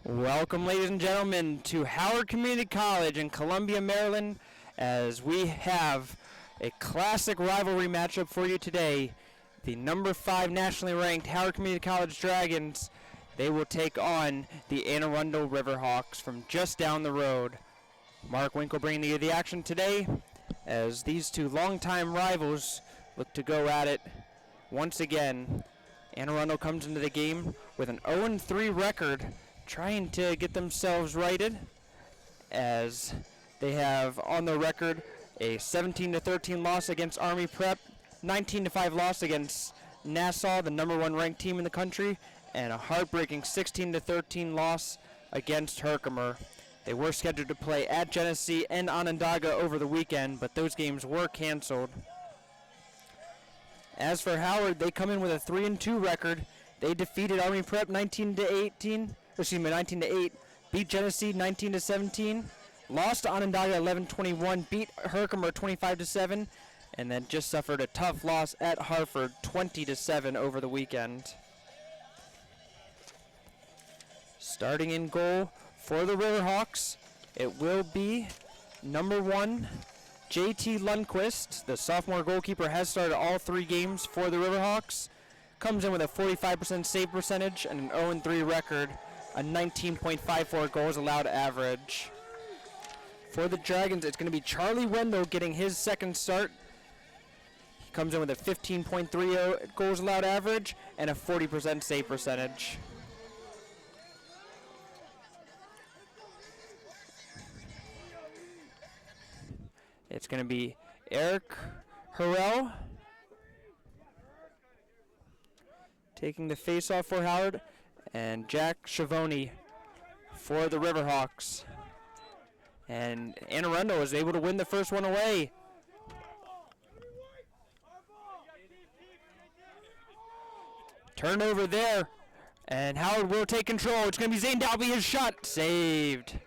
Welcome, ladies and gentlemen, to Howard Community College in Columbia, Maryland, as we have a classic rivalry matchup for you today. The number 5 nationally ranked Howard Community College Dragons, they will take on the Arundel Riverhawks from just down the road. Mark Winkle bringing you the action today as these two longtime rivals look to go at it once again. Arundel comes into the game with an 0-3 record, trying to get themselves righted, as they have on the record a 17-13 loss against Army Prep, 19-5 loss against Nassau, the number 1 ranked team in the country, and a heartbreaking 16-13 loss against Herkimer. They were scheduled to play at Genesee and Onondaga over the weekend, but those games were canceled. As for Howard, they come in with a 3-2 record. They defeated Army Prep 19-8, beat Genesee 19-17, lost to Onondaga 11-21, beat Herkimer 25-7, and then just suffered a tough loss at Hartford 20-7 over the weekend. Starting in goal for the Riverhawks, it will be number 1, JT Lundquist. The sophomore goalkeeper has started all 3 games for the Riverhawks. Comes in with a 45% save percentage and an 0-3 record, a 19.54 goals allowed average. For the Dragons, it's going to be Charlie Wendell getting his second start. He comes in with a 15.30 goals allowed average and a 40% save percentage. It's going to be Eric Harrell taking the face-off for Howard, and Jack Schiavone for the Riverhawks. And Arundel was able to win the first one away. Turnover there, and Howard will take control. It's going to be Zane Dalby, his shot saved.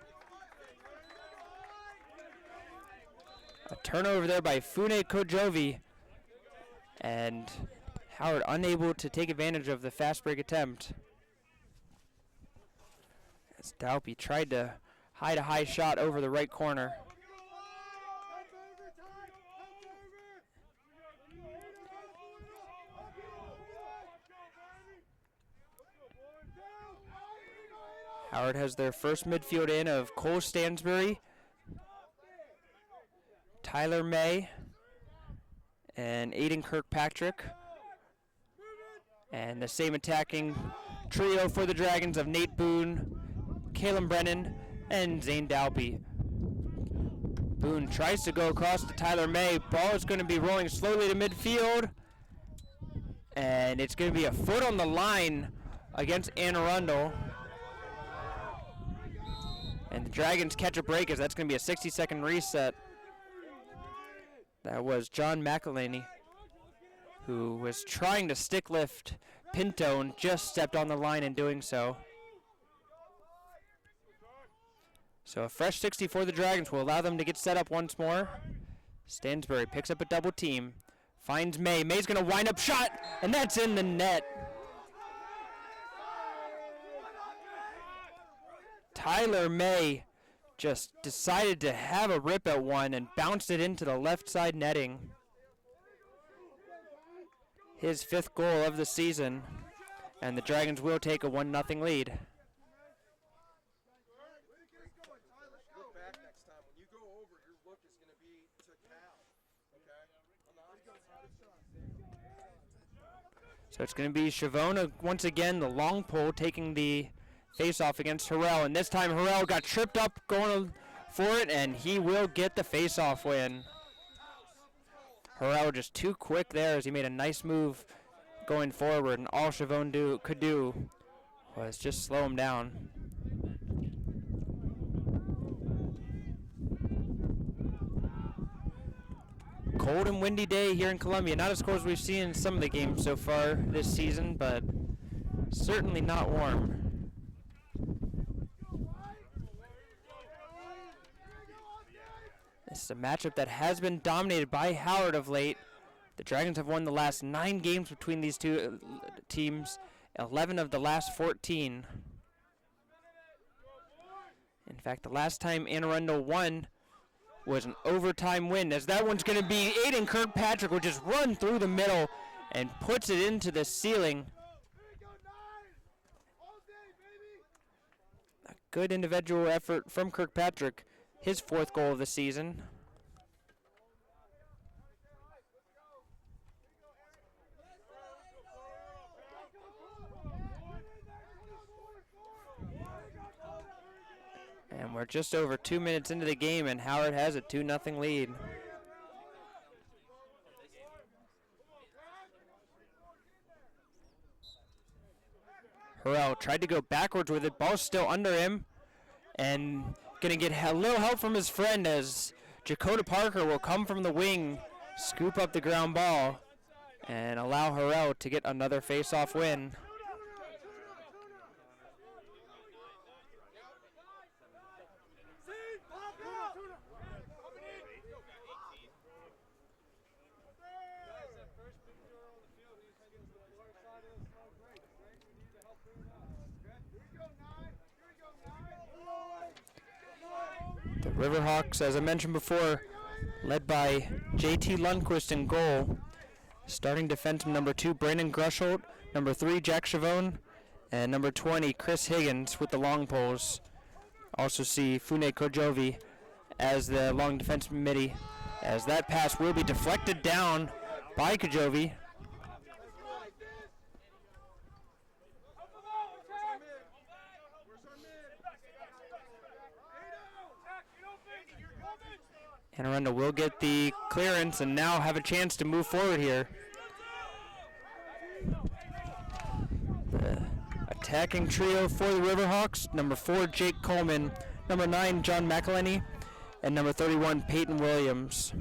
A turnover there by Fune Kojovi, and Howard unable to take advantage of the fast break attempt. As Dalby tried to hide a high shot over the right corner. Howard has their first midfield in of Cole Stansbury, Tyler May, and Aiden Kirkpatrick. And the same attacking trio for the Dragons of Nate Boone, Caleb Brennan, and Zane Dalby. Boone tries to go across to Tyler May. Ball is going to be rolling slowly to midfield. And it's going to be a foot on the line against Arundel. And the Dragons catch a break, as that's going to be a 60-second reset. That was John McElhaney, who was trying to stick lift Pinto and just stepped on the line in doing so. So a fresh 60 for the Dragons will allow them to get set up once more. Stansbury picks up a double team, finds May. May's going to wind up shot, and that's in the net. Tyler May just decided to have a rip at one and bounced it into the left side netting. His 5th goal of the season, and the Dragons will take a 1-0 lead. So it's going to be Schiavone once again, the long pole, taking the face-off against Harrell. And this time Harrell got tripped up going for it, and he will get the face-off win. Harrell just too quick there as he made a nice move going forward, and all Schiavone could do was just slow him down. Cold and windy day here in Columbia. Not as cold as we've seen in some of the games so far this season, but certainly not warm. This is a matchup that has been dominated by Howard of late. The Dragons have won the last 9 games between these two teams, 11 of the last 14. In fact, the last time Anne Arundel won was an overtime win, as that one's going to be Aiden Kirkpatrick, will just run through the middle and puts it into the ceiling. A good individual effort from Kirkpatrick, his 4th goal of the season. And we're just over 2 minutes into the game, and Howard has a 2-0 lead. Harrell tried to go backwards with it. Ball's still under him. And going to get a little help from his friend as Jakota Parker will come from the wing, scoop up the ground ball, and allow Harrell to get another face-off win. The Riverhawks, as I mentioned before, led by JT Lundquist in goal. Starting defenseman number 2, Brandon Grusholt, number 3, Jack Chavone, and number 20, Chris Higgins with the long poles. Also see Fune Kojovi as the long defense midi, as that pass will be deflected down by Kojovi. And Arundel will get the clearance and now have a chance to move forward here. The attacking trio for the Riverhawks, number 4, Jake Coleman, number 9, John McElhenney, and number 31, Peyton Williams.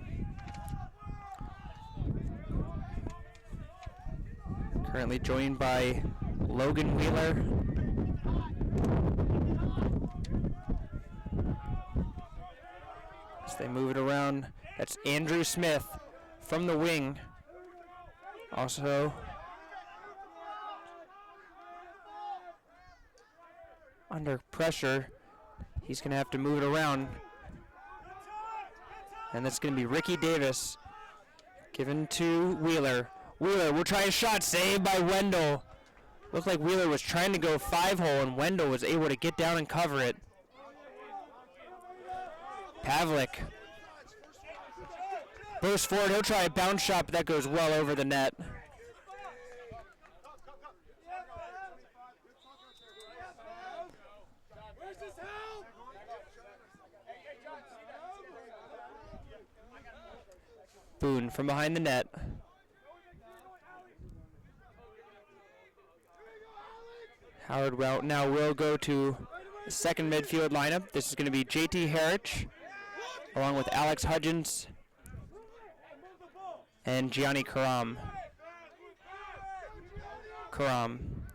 Currently joined by Logan Wheeler. As they move it around, that's Andrew Smith from the wing. Also under pressure, he's going to have to move it around. And that's going to be Ricky Davis given to Wheeler. Wheeler will try a shot, saved by Wendell. Looked like Wheeler was trying to go 5-hole and Wendell was able to get down and cover it. Pavlik bursts forward. He'll try a bounce shot, but that goes well over the net. Boone from behind the net. Howard now will go to the second midfield lineup. This is going to be JT Harich, along with Alex Hudgens and Gianni Karam. Karam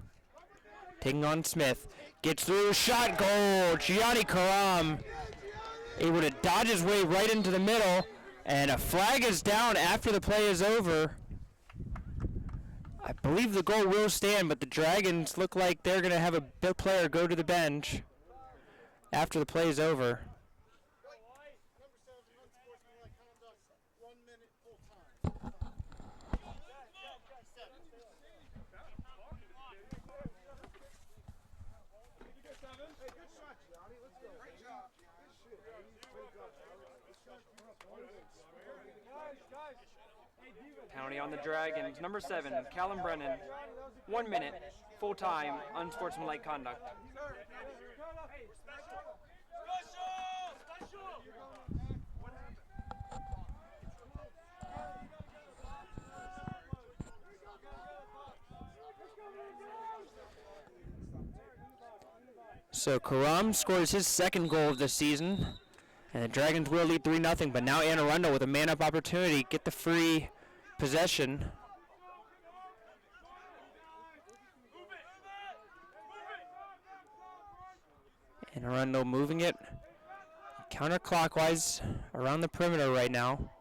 taking on Smith. Gets through, shot, goal. Gianni Karam able to dodge his way right into the middle, and a flag is down after the play is over. I believe the goal will stand, but the Dragons look like they're going to have a player go to the bench after the play is over. Penalty on the Dragons. Number 7, Callum Brennan. 1 minute, full time, unsportsmanlike conduct. So Karam scores his second goal of the season, and the Dragons will lead 3-0, but now Anne Arundel with a man-up opportunity, get the free possession. And Arundel moving it counterclockwise around the perimeter right now.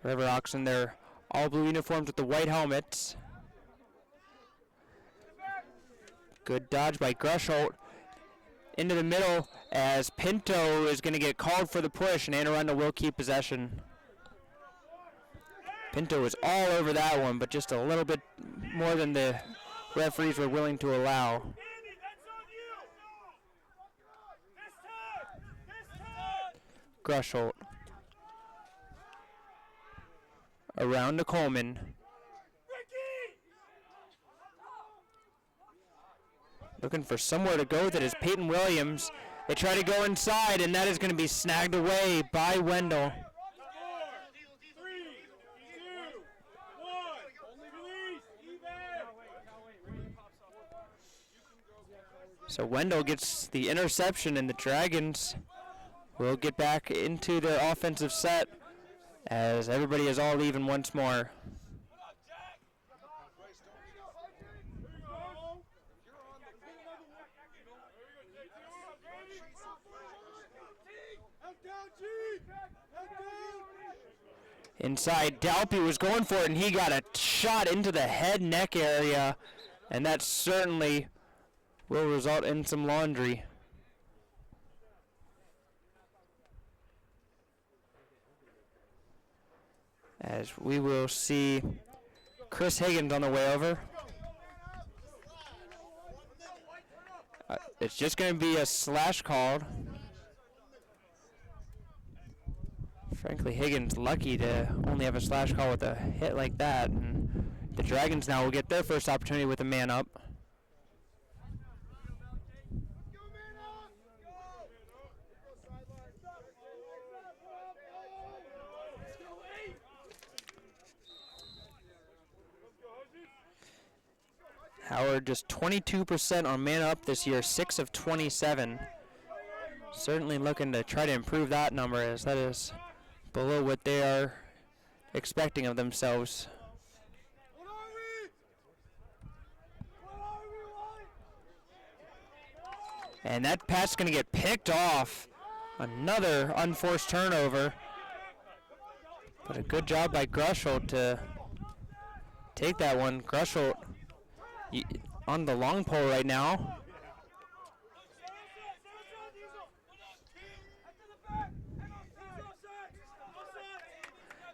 Riverhawks in their all blue uniforms with the white helmets. Good dodge by Grusholt. into the middle as Pinto is going to get called for the push, and Anne Arundel will keep possession. Pinto was all over that one, but just a little bit more than the referees were willing to allow. Grusholt. Around to Coleman. Looking for somewhere to go with it is Peyton Williams. They try to go inside, and that is going to be snagged away by Wendell. So Wendell gets the interception, and the Dragons will get back into their offensive set as everybody is all even once more. Inside, Dalpy was going for it, and he got a shot into the head neck area, and that certainly will result in some laundry. As we will see Chris Higgins on the way over. It's just going to be a slash called. Frankly, Higgins lucky to only have a slash call with a hit like that. And the Dragons now will get their first opportunity with a man up. Howard just 22% on man up this year, 6 of 27. Certainly looking to try to improve that number, as that is below what they are expecting of themselves. And that pass is going to get picked off. Another unforced turnover. But a good job by Grusholt to take that one. Grusholt on the long pole right now.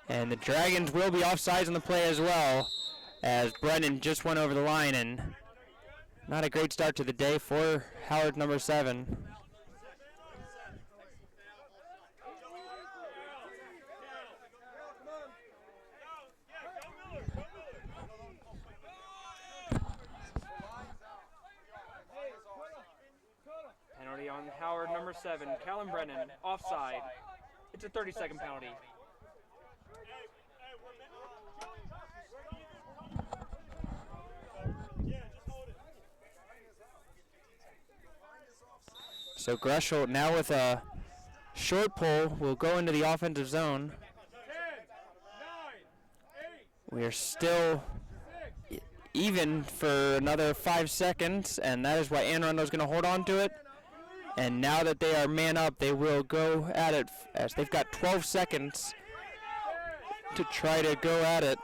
And the Dragons will be offsides on the play as well, as Brennan just went over the line, and not a great start to the day for Howard number 7. Penalty on Howard number 7, Callum Brennan, offside. It's a 30-second penalty. So Grusholt now with a short pull will go into the offensive zone. We are still even for another 5 seconds, and that is why Anne Arundel is going to hold on to it. And now that they are man up, they will go at it as they've got 12 seconds to try to go at it.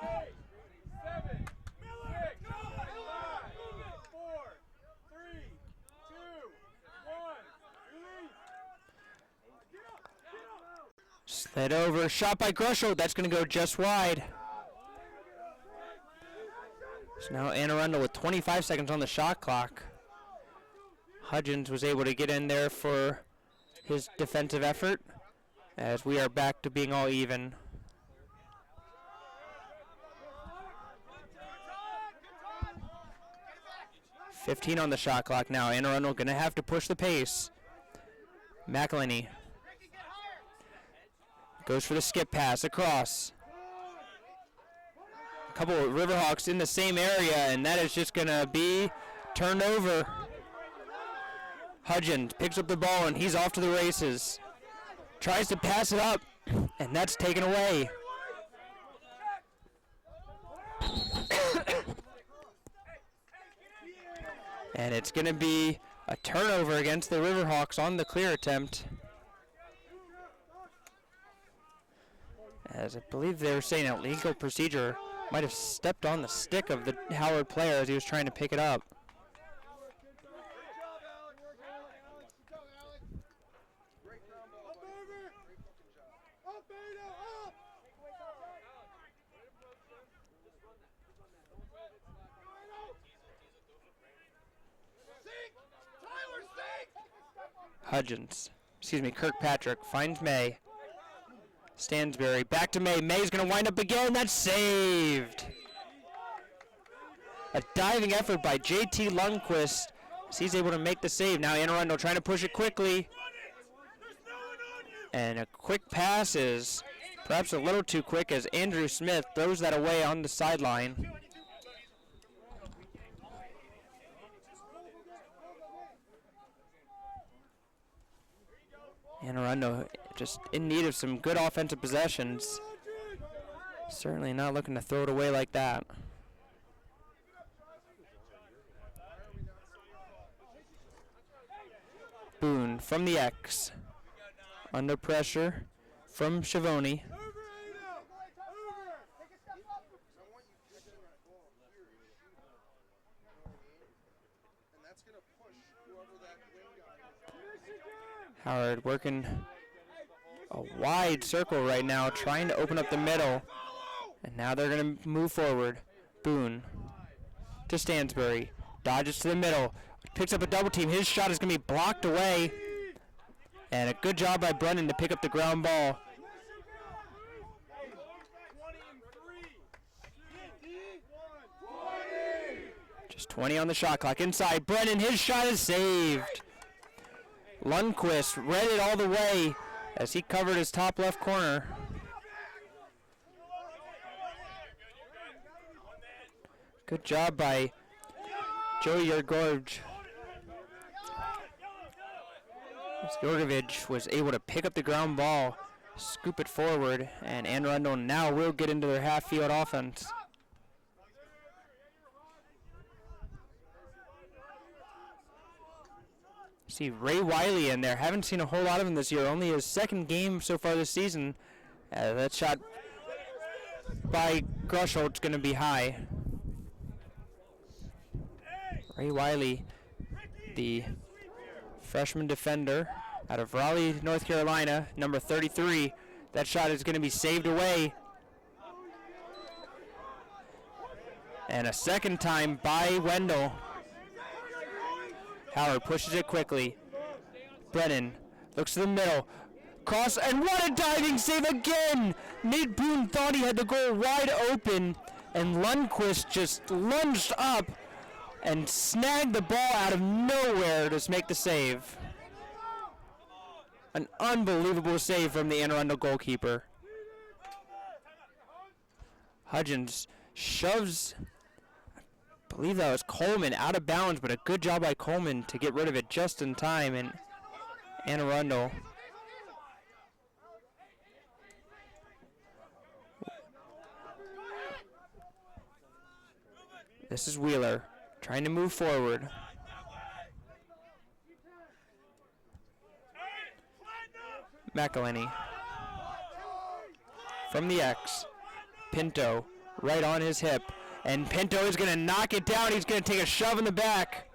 Slid over, shot by Grusholt. That's going to go just wide. So now Anne Arundel with 25 seconds on the shot clock. Hudgens was able to get in there for his defensive effort, as we are back to being all even. .15 on the shot clock now. Anne Arundel going to have to push the pace. McElhenney goes for the skip pass across. A couple of Riverhawks in the same area, and that is just going to be turned over. Hudgens picks up the ball, and he's off to the races. Tries to pass it up, and that's taken away. And it's going to be a turnover against the Riverhawks on the clear attempt. As I believe they were saying a legal procedure might have stepped on the stick of the Howard player as he was trying to pick it up. Kirkpatrick finds May. Stansberry back to May. May's going to wind up again. That's saved. A diving effort by JT Lundquist as he's able to make the save. Now Arundel trying to push it quickly. And a quick pass is perhaps a little too quick as Andrew Smith throws that away on the sideline. Arundel just in need of some good offensive possessions. Certainly not looking to throw it away like that. Boone from the X. Under pressure from Schiavone. Howard working a wide circle right now, trying to open up the middle. And now they're going to move forward. Boone to Stansberry. Dodges to the middle. Picks up a double team. His shot is going to be blocked away. And a good job by Brennan to pick up the ground ball. Just 20 on the shot clock. Inside, Brennan, his shot is saved. Lundquist read it all the way as he covered his top left corner. Good job by Joe Jorgovich was able to pick up the ground ball, scoop it forward, and Arundel now will get into their half-field offense. See Ray Wiley in there. Haven't seen a whole lot of him this year. Only his second game so far this season. That shot by Grusholt's going to be high. Ray Wiley, the freshman defender out of Raleigh, North Carolina, number 33. That shot is going to be saved away. And a second time by Wendell. Howard pushes it quickly. Brennan looks to the middle. Cross, and what a diving save again! Nate Boone thought he had the goal wide open, and Lundquist just lunged up and snagged the ball out of nowhere to make the save. An unbelievable save from the Arundel goalkeeper. Hudgens shoves, I believe that was Coleman, out of bounds, but a good job by Coleman to get rid of it just in time, and Arundel this is Wheeler trying to move forward. McElhenney from the X. Pinto right on his hip. And Pinto is going to knock it down. He's going to take a shove in the back.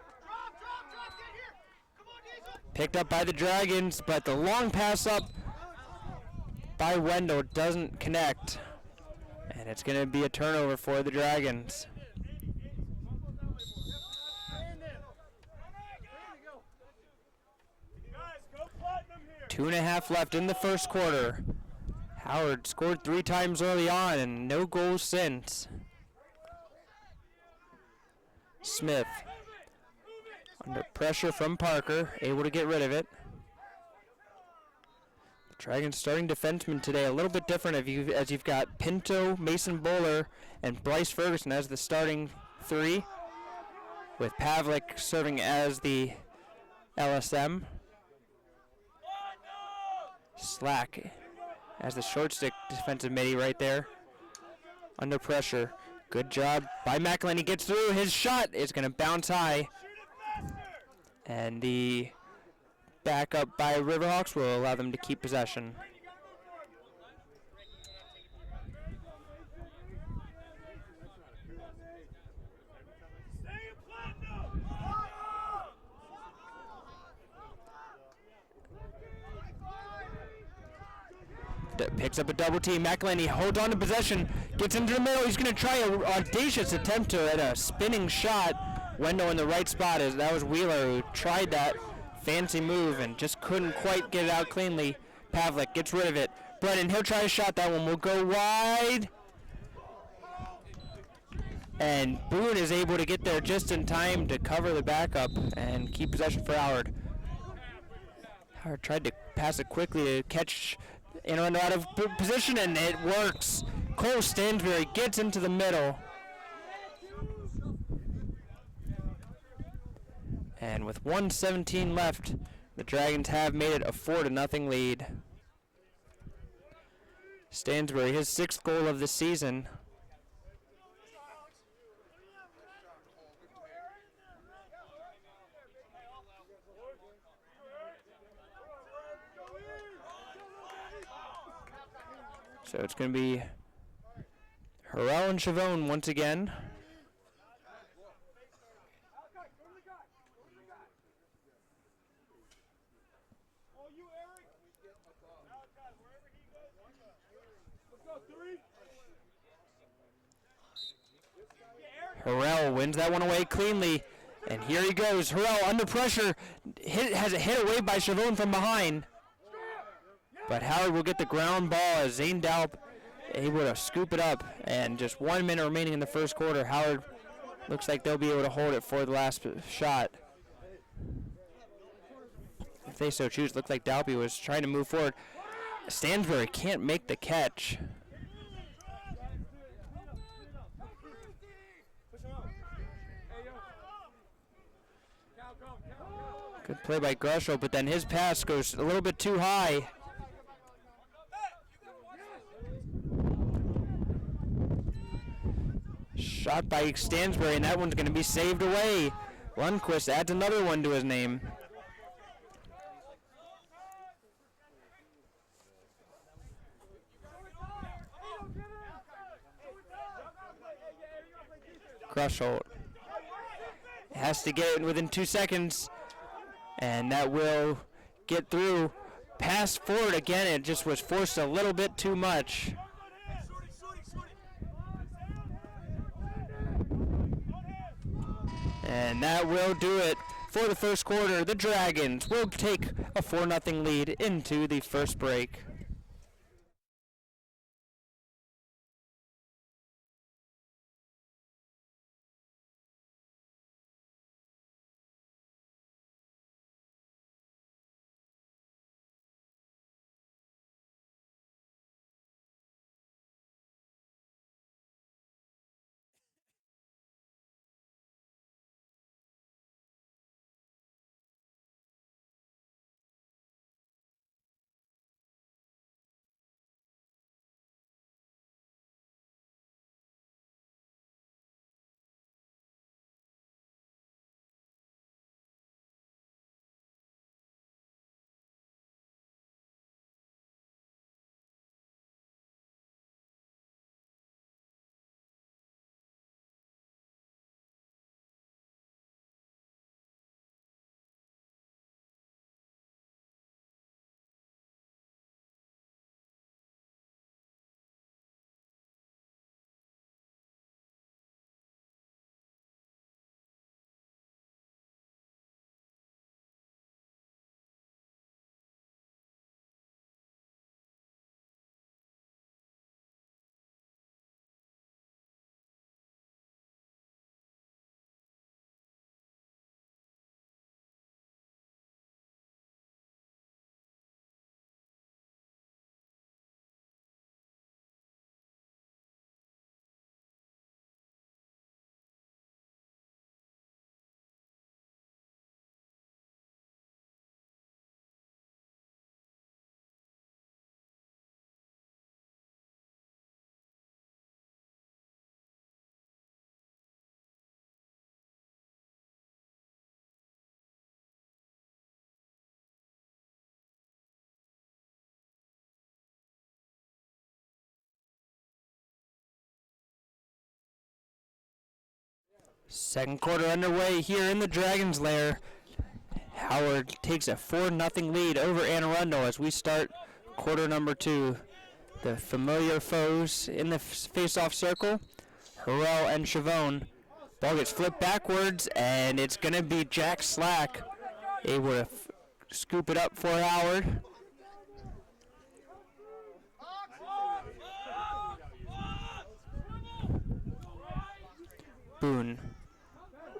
Picked up by the Dragons, but the long pass up by Wendell doesn't connect. And it's going to be a turnover for the Dragons. Two and a half left in the first quarter. Howard scored 3 times early on and no goals since. Smith under pressure from Parker, able to get rid of it. The Dragons starting defenseman today a little bit different as you've got Pinto, Mason Bowler, and Bryce Ferguson as the starting 3, with Pavlik serving as the LSM. Slack as the short stick defensive midi right there. Under pressure. Good job by McElhenney. Gets through. His shot is going to bounce high. And the backup by Riverhawks will allow them to keep possession. Picks up a double team. McElhenney holds on to possession. Gets into the middle. He's going to try an audacious attempt at a spinning shot. Wendell in the right spot. That was Wheeler who tried that. fancy move and just couldn't quite get it out cleanly. Pavlik gets rid of it. Brennan, he'll try a shot. That one will go wide. And Boone is able to get there just in time to cover the backup and keep possession for Howard. Howard tried to pass it quickly to catch Anne Arundel out of position, and it works. Cole Stansbury gets into the middle. And with 1:17 left, the Dragons have made it a 4-0 lead. Stansbury, his 6th goal of the season. So it's going to be Harrell and Chavone once again. Harrell wins that one away cleanly, and here he goes. Harrell under pressure, has it hit away by Chavone from behind. But Howard will get the ground ball as Zane Dalp able to scoop it up. And just 1 minute remaining in the first quarter. Howard looks like they'll be able to hold it for the last shot, if they so choose. Looks like Dalpy was trying to move forward. Stansbury can't make the catch. Good play by Grushel, but then his pass goes a little bit too high. Shot by Stansbury, and that one's going to be saved away. Lundquist adds another one to his name. Grushel has to get it within 2 seconds, and that will get through. Pass forward again, it just was forced a little bit too much. And that will do it for the first quarter. The Dragons will take a 4-0 lead into the first break. Second quarter underway here in the Dragons' lair. Howard takes a 4-0 lead over Anne Arundel as we start quarter number 2. The familiar foes in the face-off circle, Harrell and Chavone. Ball gets flipped backwards, and it's going to be Jack Slack able to scoop it up for Howard. Boone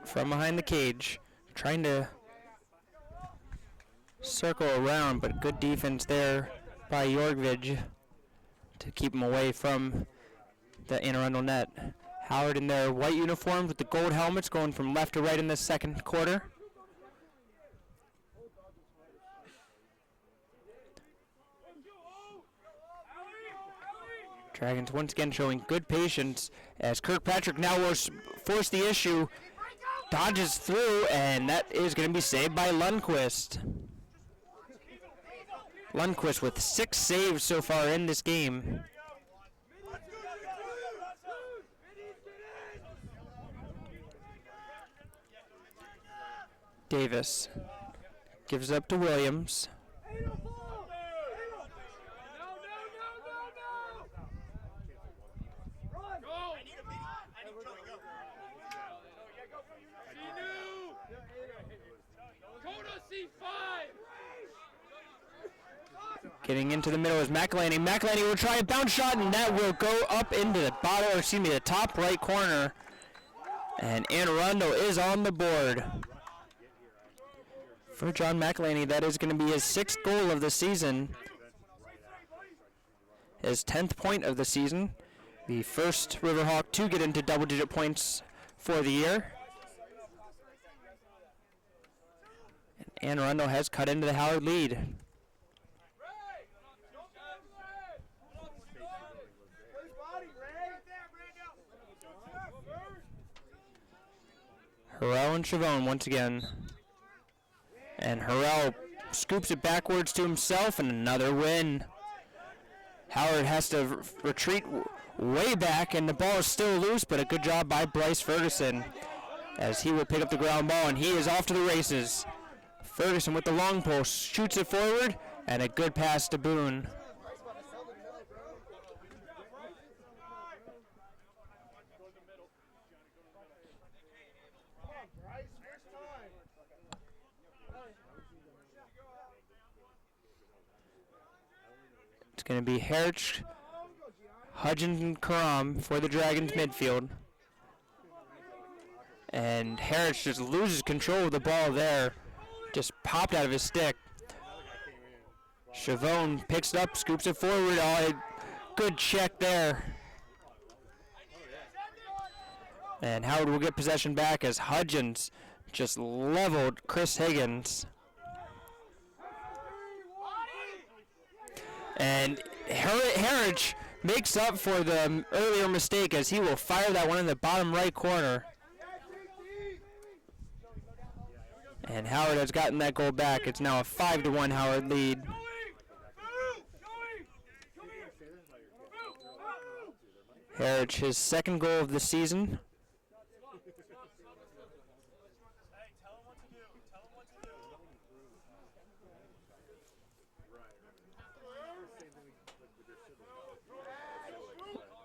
from behind the cage, trying to circle around, but good defense there by Jorgvig to keep him away from the Arundel net. Howard in their white uniforms with the gold helmets going from left to right in the second quarter. Dragons once again showing good patience as Kirkpatrick now will force the issue, dodges through, and that is going to be saved by Lundquist. Lundquist with 6 saves so far in this game. Davis gives it up to Williams. Getting into the middle is McElhaney. McElhaney will try a bounce shot, and that will go up into the bottom, or excuse me, the top right corner. And Arundel is on the board. For John McElhaney, that is going to be his 6th goal of the season. His 10th point of the season. The first Riverhawk to get into double-digit points for the year. And Arundel has cut into the Howard lead. Harrell and Chavone once again. And Harrell scoops it backwards to himself, and another win. Howard has to retreat way back, and the ball is still loose, but a good job by Bryce Ferguson as he will pick up the ground ball, and he is off to the races. Ferguson with the long post shoots it forward, and a good pass to Boone. It's going to be Herich, Hudgens, and Karam for the Dragons midfield. And Herich just loses control of the ball there. Just popped out of his stick. Chavone picks it up, scoops it forward. Oh, good check there. And Howard will get possession back as Hudgens just leveled Chris Higgins. And Herich makes up for the earlier mistake as he will fire that one in the bottom right corner. And Howard has gotten that goal back. It's now a 5-1 Howard lead. Herich, his 2nd goal of the season.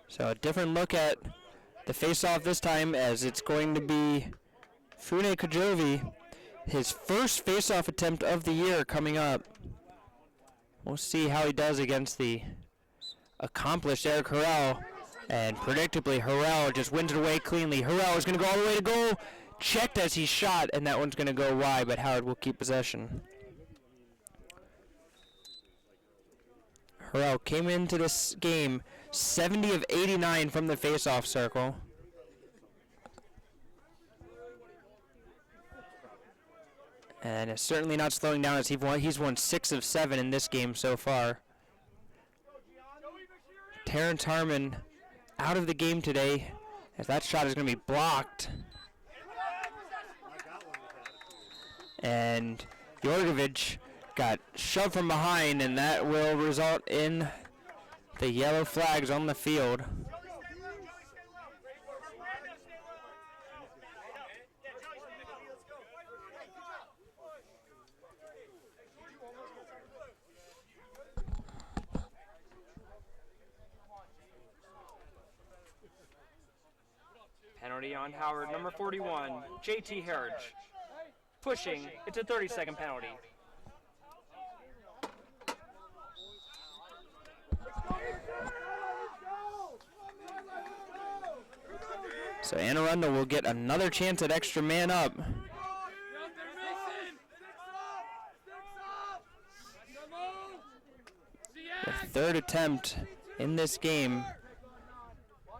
So a different look at the face-off this time, as it's going to be Fune Kajovi, his first face-off attempt of the year coming up. We'll see how he does against the accomplished Eric Harrell. And predictably, Harrell just wins it away cleanly. Harrell is going to go all the way to goal. Checked as he shot, and that one's going to go wide, but Howard will keep possession. Harrell came into this game 70 of 89 from the face-off circle. And is certainly not slowing down as he's won 6 of 7 in this game so far. Terrence Harmon out of the game today as that shot is going to be blocked. And Jorgvig got shoved from behind, and that will result in the yellow flags on the field. Penalty on Howard, number 41, JT Herich. Pushing, it's a 30-second penalty. So Anne Arundel will get another chance at extra man up. The third attempt in this game.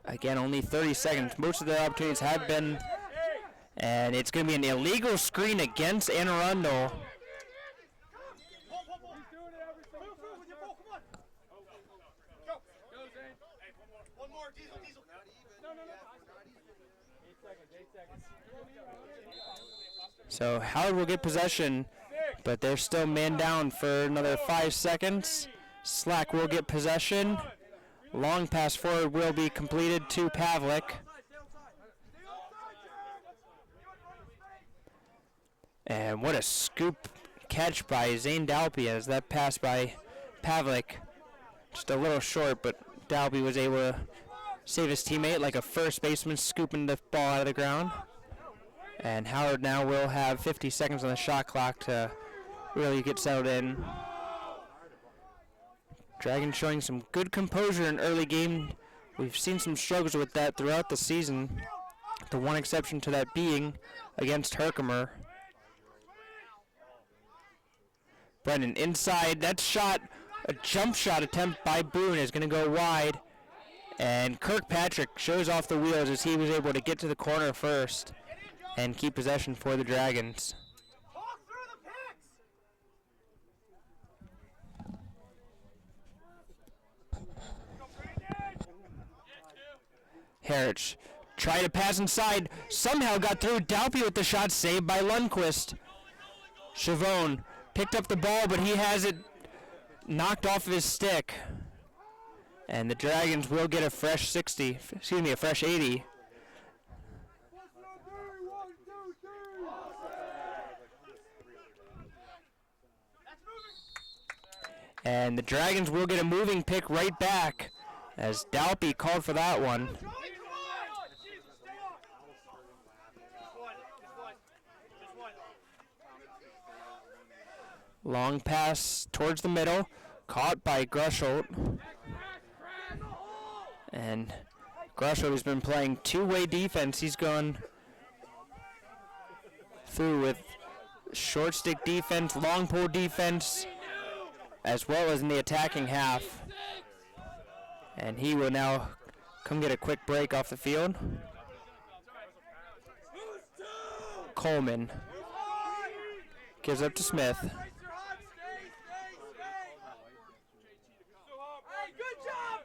Again, only 30 seconds. Most of the opportunities have been, and it's going to be an illegal screen against Anne Arundel. So Howard will get possession, but they're still man down for another 5 seconds. Slack will get possession. Long pass forward will be completed to Pavlik. And what a scoop catch by Zane Dalpy as that pass by Pavlik. Just a little short, but Dalpy was able to save his teammate like a first baseman scooping the ball out of the ground. And Howard now will have 50 seconds on the shot clock to really get settled in. Dragons showing some good composure in early game. We've seen some struggles with that throughout the season. The one exception to that being against Herkimer. Brennan inside. That shot, a jump shot attempt by Boone is going to go wide. And Kirkpatrick shows off the wheels as he was able to get to the corner first and keep possession for the Dragons. Harich tried to pass inside, somehow got through. Dalpy with the shot saved by Lundquist. Chavone picked up the ball, but he has it knocked off of his stick. And the Dragons will get a fresh 80. And the Dragons will get a moving pick right back as Dalpy called for that one. Long pass towards the middle, caught by Grusholt. And Grusholt has been playing two-way defense. He's gone through with short stick defense, long pole defense, as well as in the attacking half. And he will now come get a quick break off the field. Coleman gives up to Smith.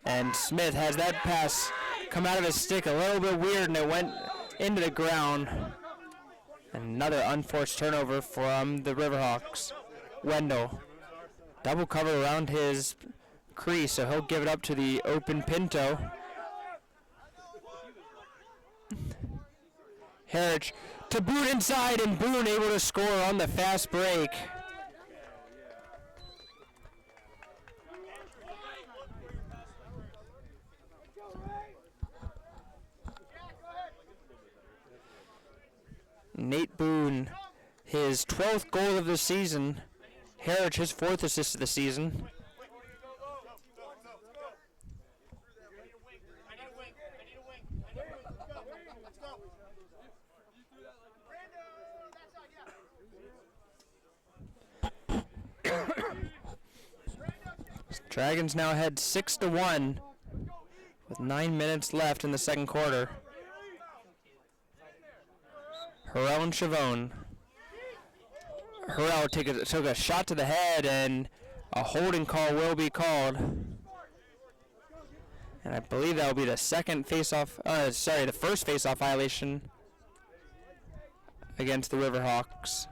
And Smith has that pass come out of his stick a little bit weird, and it went into the ground. Another unforced turnover from the Riverhawks. Wendell, double cover around his crease, so he'll give it up to the open Pinto. Harich to Boone inside, and Boone able to score on the fast break. Nate Boone, his 12th goal of the season. Harich, his 4th assist of the season. Dragons now head 6-1 with 9 minutes left in the second quarter. Harrell and Chavone. Harrell took a shot to the head, and a holding call will be called. And I believe that will be the the first face-off violation against the Riverhawks.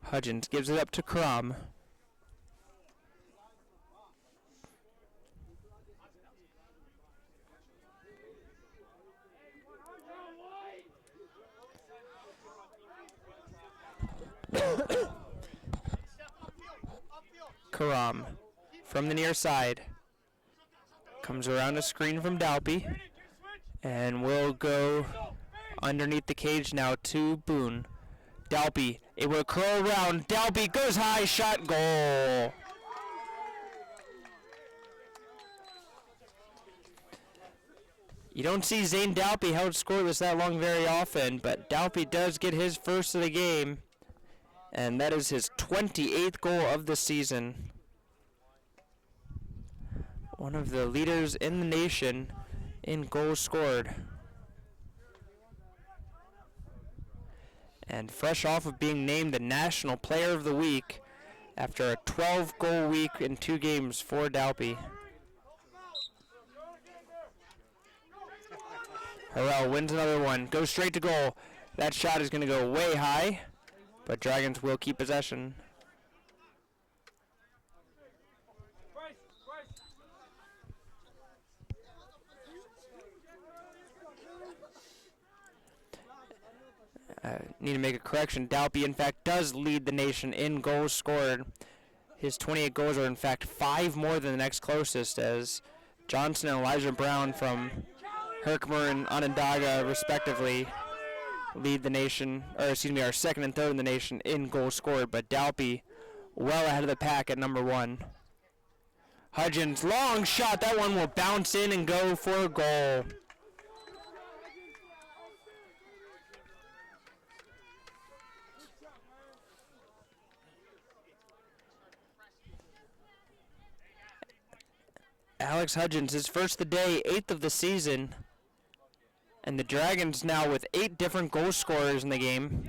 Hudgens gives it up to Crum. Karam from the near side comes around a screen from Dalpy and will go underneath the cage now to Boone. Dalpy It will curl around. Dalby goes high, shot, goal. You don't see Zane Dalby held scoreless that long very often, but Dalby does get his first of the game, and that is his 28th goal of the season. One of the leaders in the nation in goals scored. And fresh off of being named the National Player of the Week after a 12-goal week in 2 games for Dalby. Harrell wins another one, goes straight to goal. That shot is going to go way high, but Dragons will keep possession. Need to make a correction. Dalby, in fact, does lead the nation in goals scored. His 28 goals are, in fact, 5 more than the next closest, as Johnson and Elijah Brown from Herkimer and Onondaga, respectively, lead the nation, or excuse me, are second and third in the nation in goals scored, but Dalby well ahead of the pack at number 1. Hudgens, long shot. That one will bounce in and go for a goal. Alex Hudgens, his first of the day, 8th of the season. And the Dragons now with 8 different goal scorers in the game.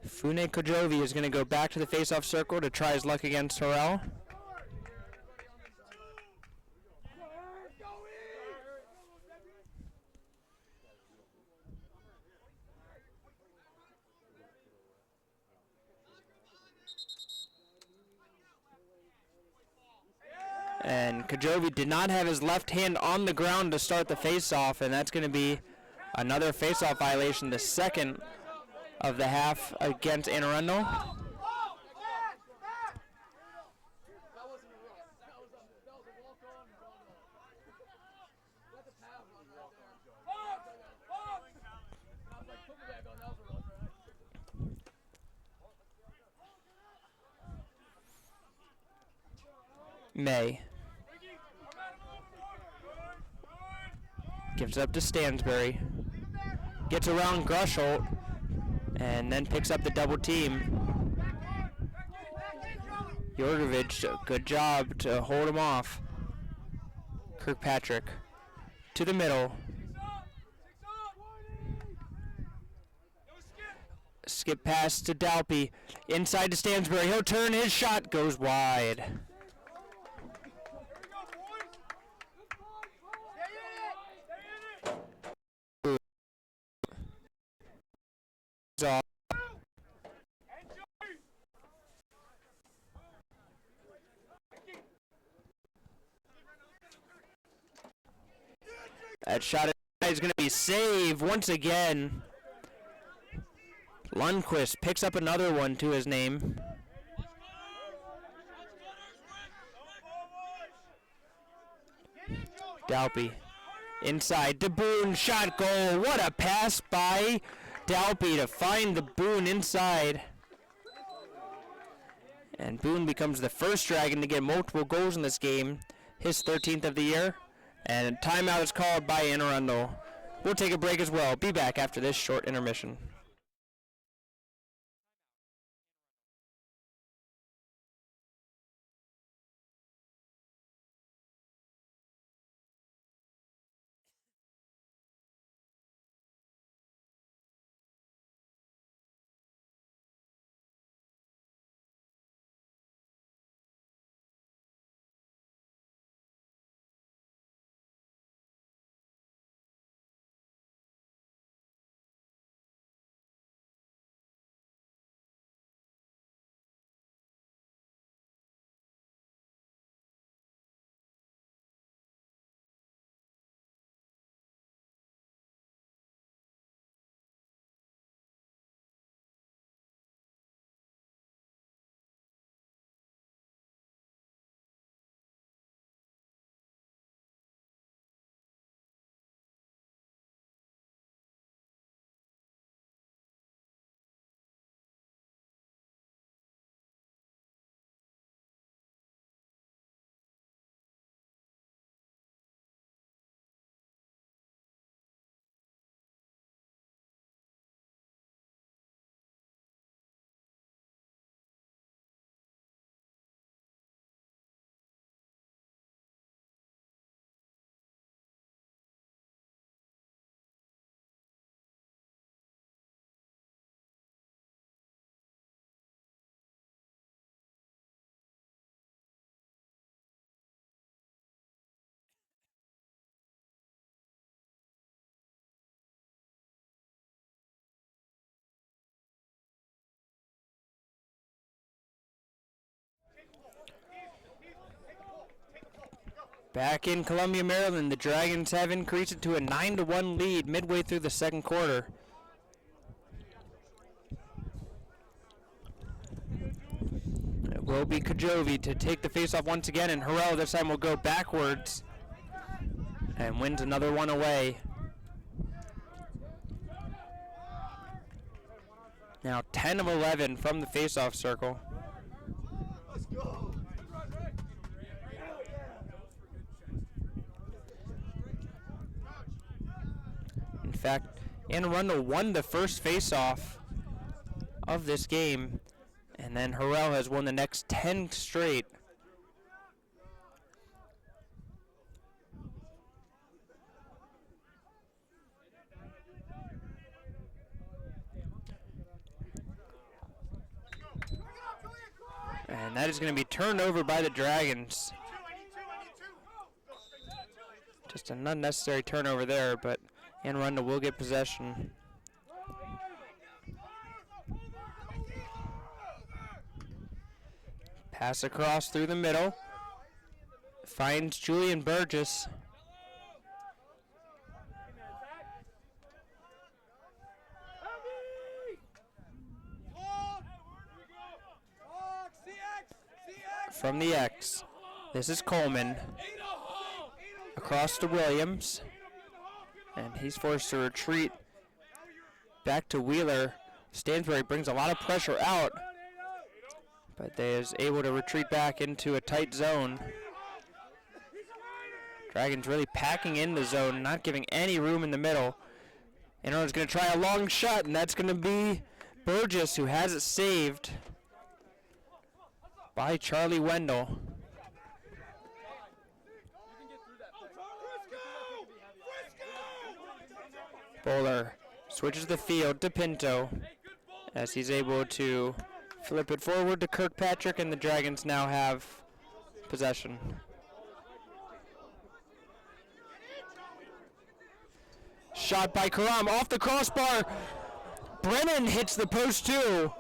Fune Kojovi is going to go back to the face-off circle to try his luck against Harrell. And Kajovi did not have his left hand on the ground to start the face-off, and that's going to be another face-off violation, the second of the half against Anne Arundel. May gives it up to Stansbury, gets around Grusholt, and then picks up the double team. Jorgovich, good job to hold him off. Kirkpatrick to the middle. Skip pass to Dalby, inside to Stansbury. He'll turn, his shot goes wide. That shot is going to be saved once again. Lundquist picks up another one to his name. Dalby inside to Boone, shot, goal. What a pass by Dalby to find the Boone inside. And Boone becomes the first Dragon to get multiple goals in this game, his 13th of the year. And a timeout is called by Anne Arundel. We'll take a break as well. Be back after this short intermission. Back in Columbia, Maryland, the Dragons have increased it to a 9-1 lead midway through the second quarter. It will be Kajovi to take the faceoff once again, and Harrell this time will go backwards and wins another one away. Now 10 of 11 from the faceoff circle. Let's go. In fact, Arundel won the first faceoff of this game, and then Harrell has won the next 10 straight. And that is going to be turned over by the Dragons. Just an unnecessary turnover there, but Arundel will get possession. Pass across through the middle. Finds Julian Burgess. From the X, this is Coleman. Across to Williams. And he's forced to retreat back to Wheeler. Stansbury brings a lot of pressure out, but they is able to retreat back into a tight zone. Dragons really packing in the zone, not giving any room in the middle. Arundel's going to try a long shot, and that's going to be Burgess, who has it saved by Charlie Wendell. Bowler switches the field to Pinto as he's able to flip it forward to Kirkpatrick, and the Dragons now have possession. Shot by Karam off the crossbar. Brennan hits the post too.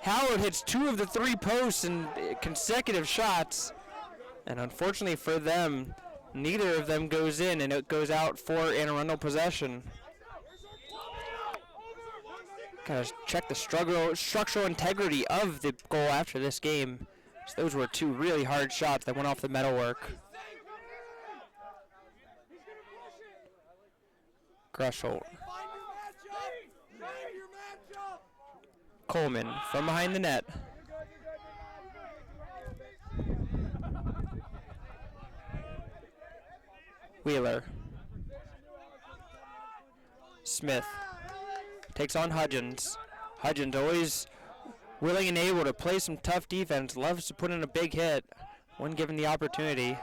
Howard hits 2 of the 3 posts in consecutive shots. And unfortunately for them, neither of them goes in, and it goes out for Anne Arundel possession. Gotta check the structural integrity of the goal after this game. So those were 2 really hard shots that went off the metalwork. Grusholt. Coleman from behind the net. Wheeler. Smith takes on Hudgens. Hudgens always willing and able to play some tough defense. Loves to put in a big hit when given the opportunity.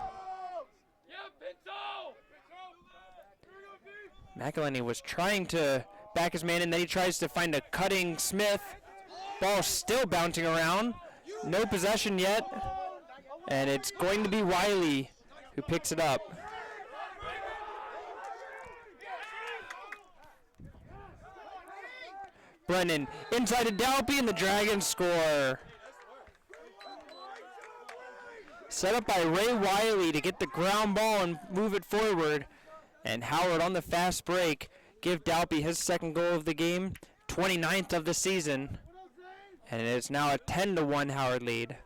McElhenney was trying to back his man, and then he tries to find a cutting Smith. Ball still bouncing around. No possession yet. And it's going to be Wiley who picks it up. Brennan inside to Dalpy, and the Dragons score. Set up by Ray Wiley to get the ground ball and move it forward. And Howard on the fast break give Dalpy his second goal of the game, 29th of the season. And it is now a 10-1 Howard lead.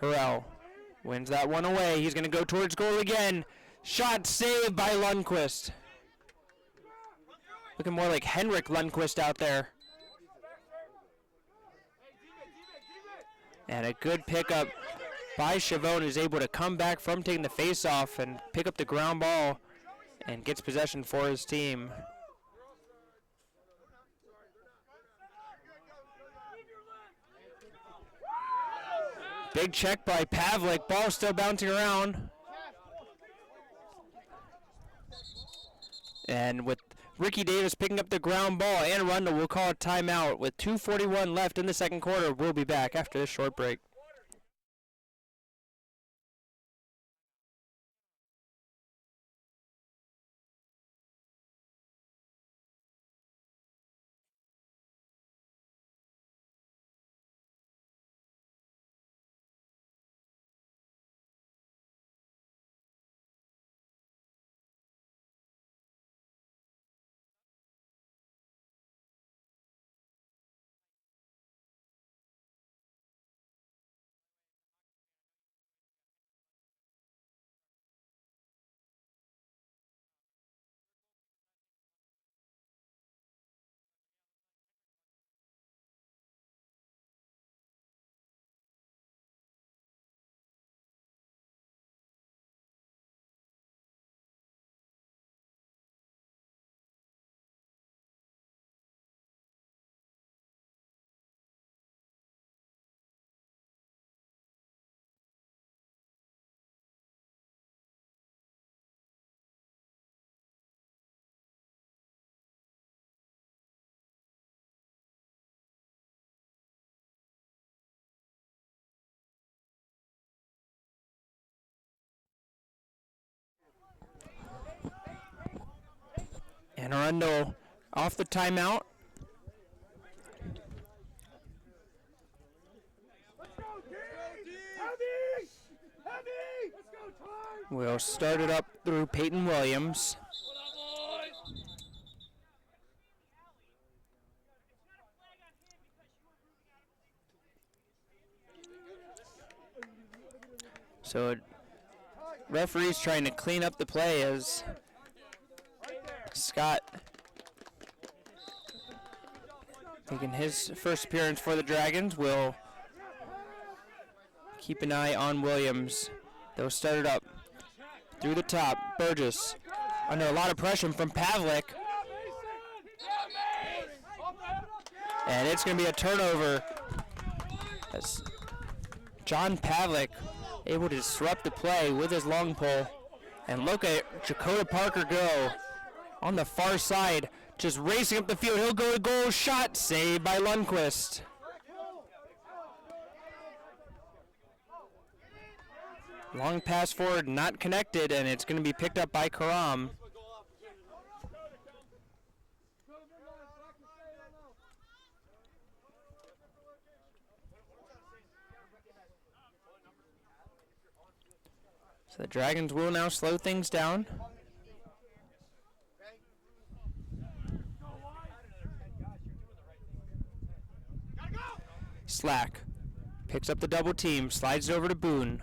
Harrell wins that one away. He's going to go towards goal again. Shot saved by Lundqvist. Looking more like Henrik Lundqvist out there. And a good pickup by Chavone, who's able to come back from taking the face-off and pick up the ground ball and gets possession for his team. Big check by Pavlik. Ball still bouncing around. And with Ricky Davis picking up the ground ball, Anne Arundel will call a timeout with 2:41 left in the second quarter. We'll be back after this short break. And Arundel off the timeout. We'll start it up through Peyton Williams. So referee's trying to clean up the play as Scott making his first appearance for the Dragons will keep an eye on Williams. They'll start it up through the top. Burgess under a lot of pressure from Pavlik. And it's going to be a turnover as John Pavlik able to disrupt the play with his long pole. And look at Jakota Parker go on the far side, just racing up the field. He'll go to goal. Shot saved by Lundquist. Long pass forward, not connected, and it's going to be picked up by Karam. So the Dragons will now slow things down. Slack picks up the double team, slides it over to Boone.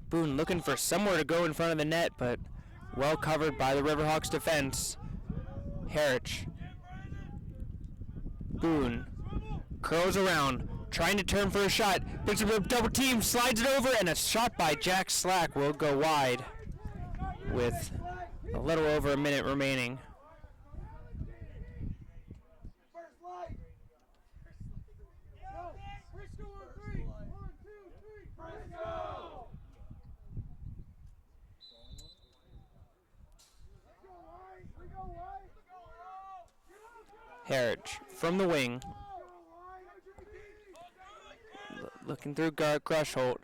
Boone looking for somewhere to go in front of the net, but well covered by the Riverhawks defense. Harich. Boone curls around, trying to turn for a shot. Picks up a double team, slides it over, and a shot by Jack Slack will go wide with a little over a minute remaining. Harich from the wing. Looking through Crushholt.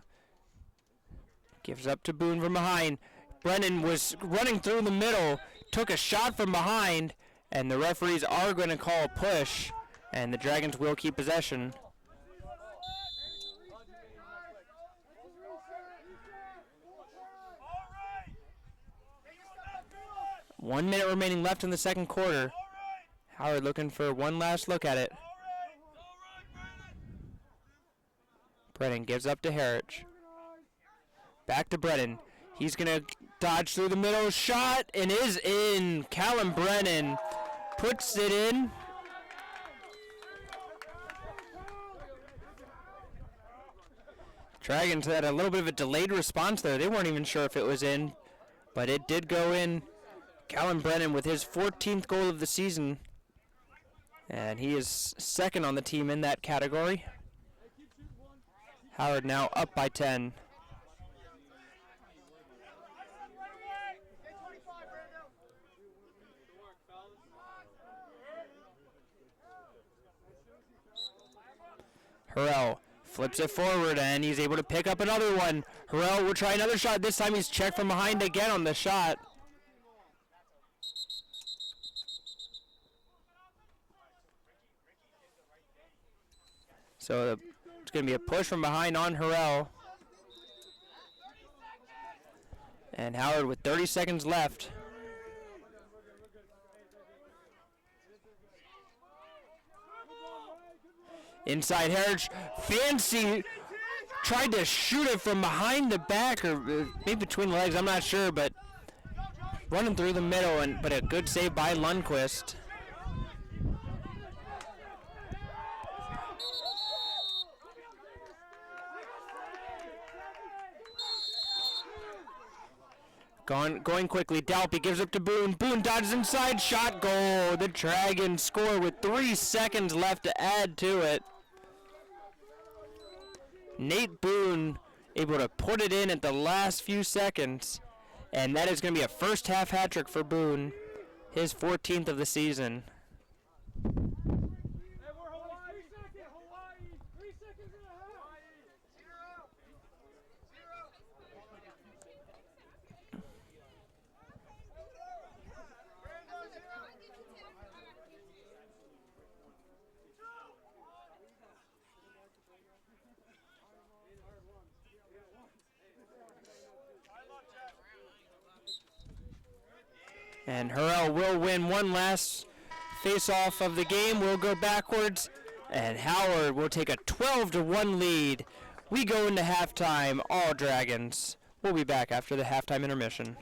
Gives up to Boone from behind. Brennan was running through the middle, took a shot from behind, and the referees are going to call a push, and the Dragons will keep possession. One minute remaining left in the second quarter. Howard looking for one last look at it. Brennan gives up to Harich. Back to Brennan. He's going to dodge through the middle. Shot and is in. Callum Brennan puts it in. Dragons had a little bit of a delayed response there. They weren't even sure if it was in, but it did go in. Callum Brennan with his 14th goal of the season. And he is second on the team in that category. Howard now up by 10. Harrell flips it forward, and he's able to pick up another one. Harrell will try another shot. This time he's checked from behind again on the shot. So it's going to be a push from behind on Harrell. And Howard with 30 seconds left. Inside Harich, fancy, tried to shoot it from behind the back or maybe between the legs, I'm not sure, but running through the middle, but a good save by Lundquist. Going quickly, Dalpy gives up to Boone. Boone dodges inside, shot, goal. The Dragons score with 3 seconds left to add to it. Nate Boone able to put it in at the last few seconds, and that is going to be a first half hat trick for Boone, his 14th of the season. And Harrell will win one last face-off of the game. We'll go backwards, and Howard will take a 12-1 lead. We go into halftime, all Dragons. We'll be back after the halftime intermission.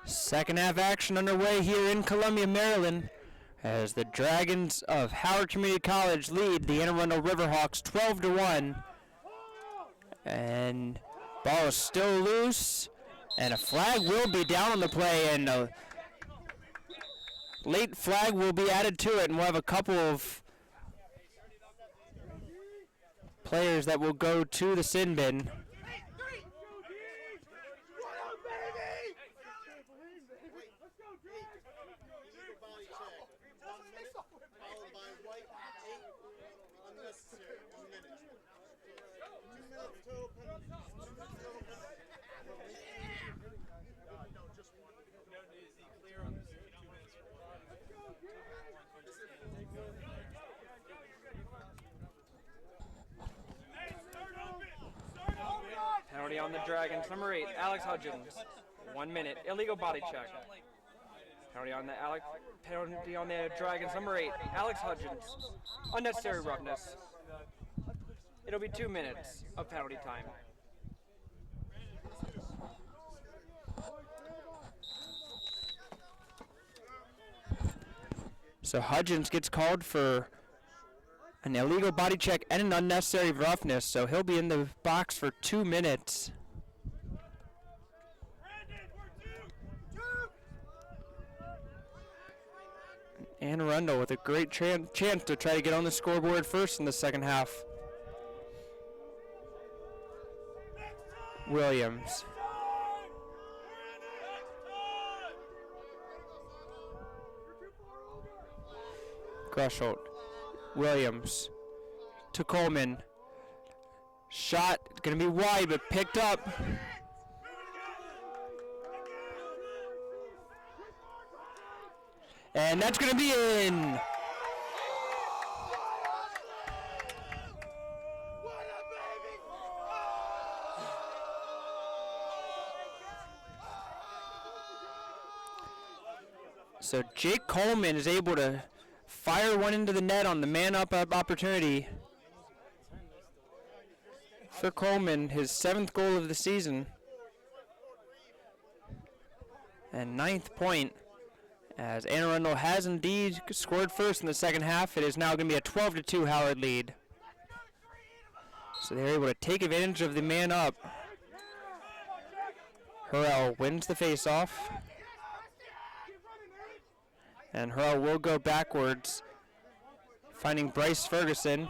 Second half action underway here in Columbia, Maryland, as the Dragons of Howard Community College lead the Anne Arundel Riverhawks 12-1. And ball is still loose, and a flag will be down on the play, and a late flag will be added to it, and we'll have a couple of players that will go to the sin bin. Penalty on the Dragons. Number 8, Alex Hudgens. 1 minute. Illegal body check. Penalty on the Dragons. Number 8, Alex Hudgens. Unnecessary roughness. It'll be 2 minutes of penalty time. So Hudgens gets called for an illegal body check and an unnecessary roughness, so he'll be in the box for 2 minutes. Anne Arundel with a great chance to try to get on the scoreboard first in the second half. Williams. Grusholt. Williams to Coleman. Shot going to be wide, but picked up. And that's going to be in. So Jake Coleman is able to fire one into the net on the man-up opportunity. For Coleman, his 7th goal of the season. And 9th point, as Anne Arundel has indeed scored first in the second half. It is now going to be a 12-2 Howard lead. So they're able to take advantage of the man-up. Harrell wins the face-off. And Harrell will go backwards, finding Bryce Ferguson.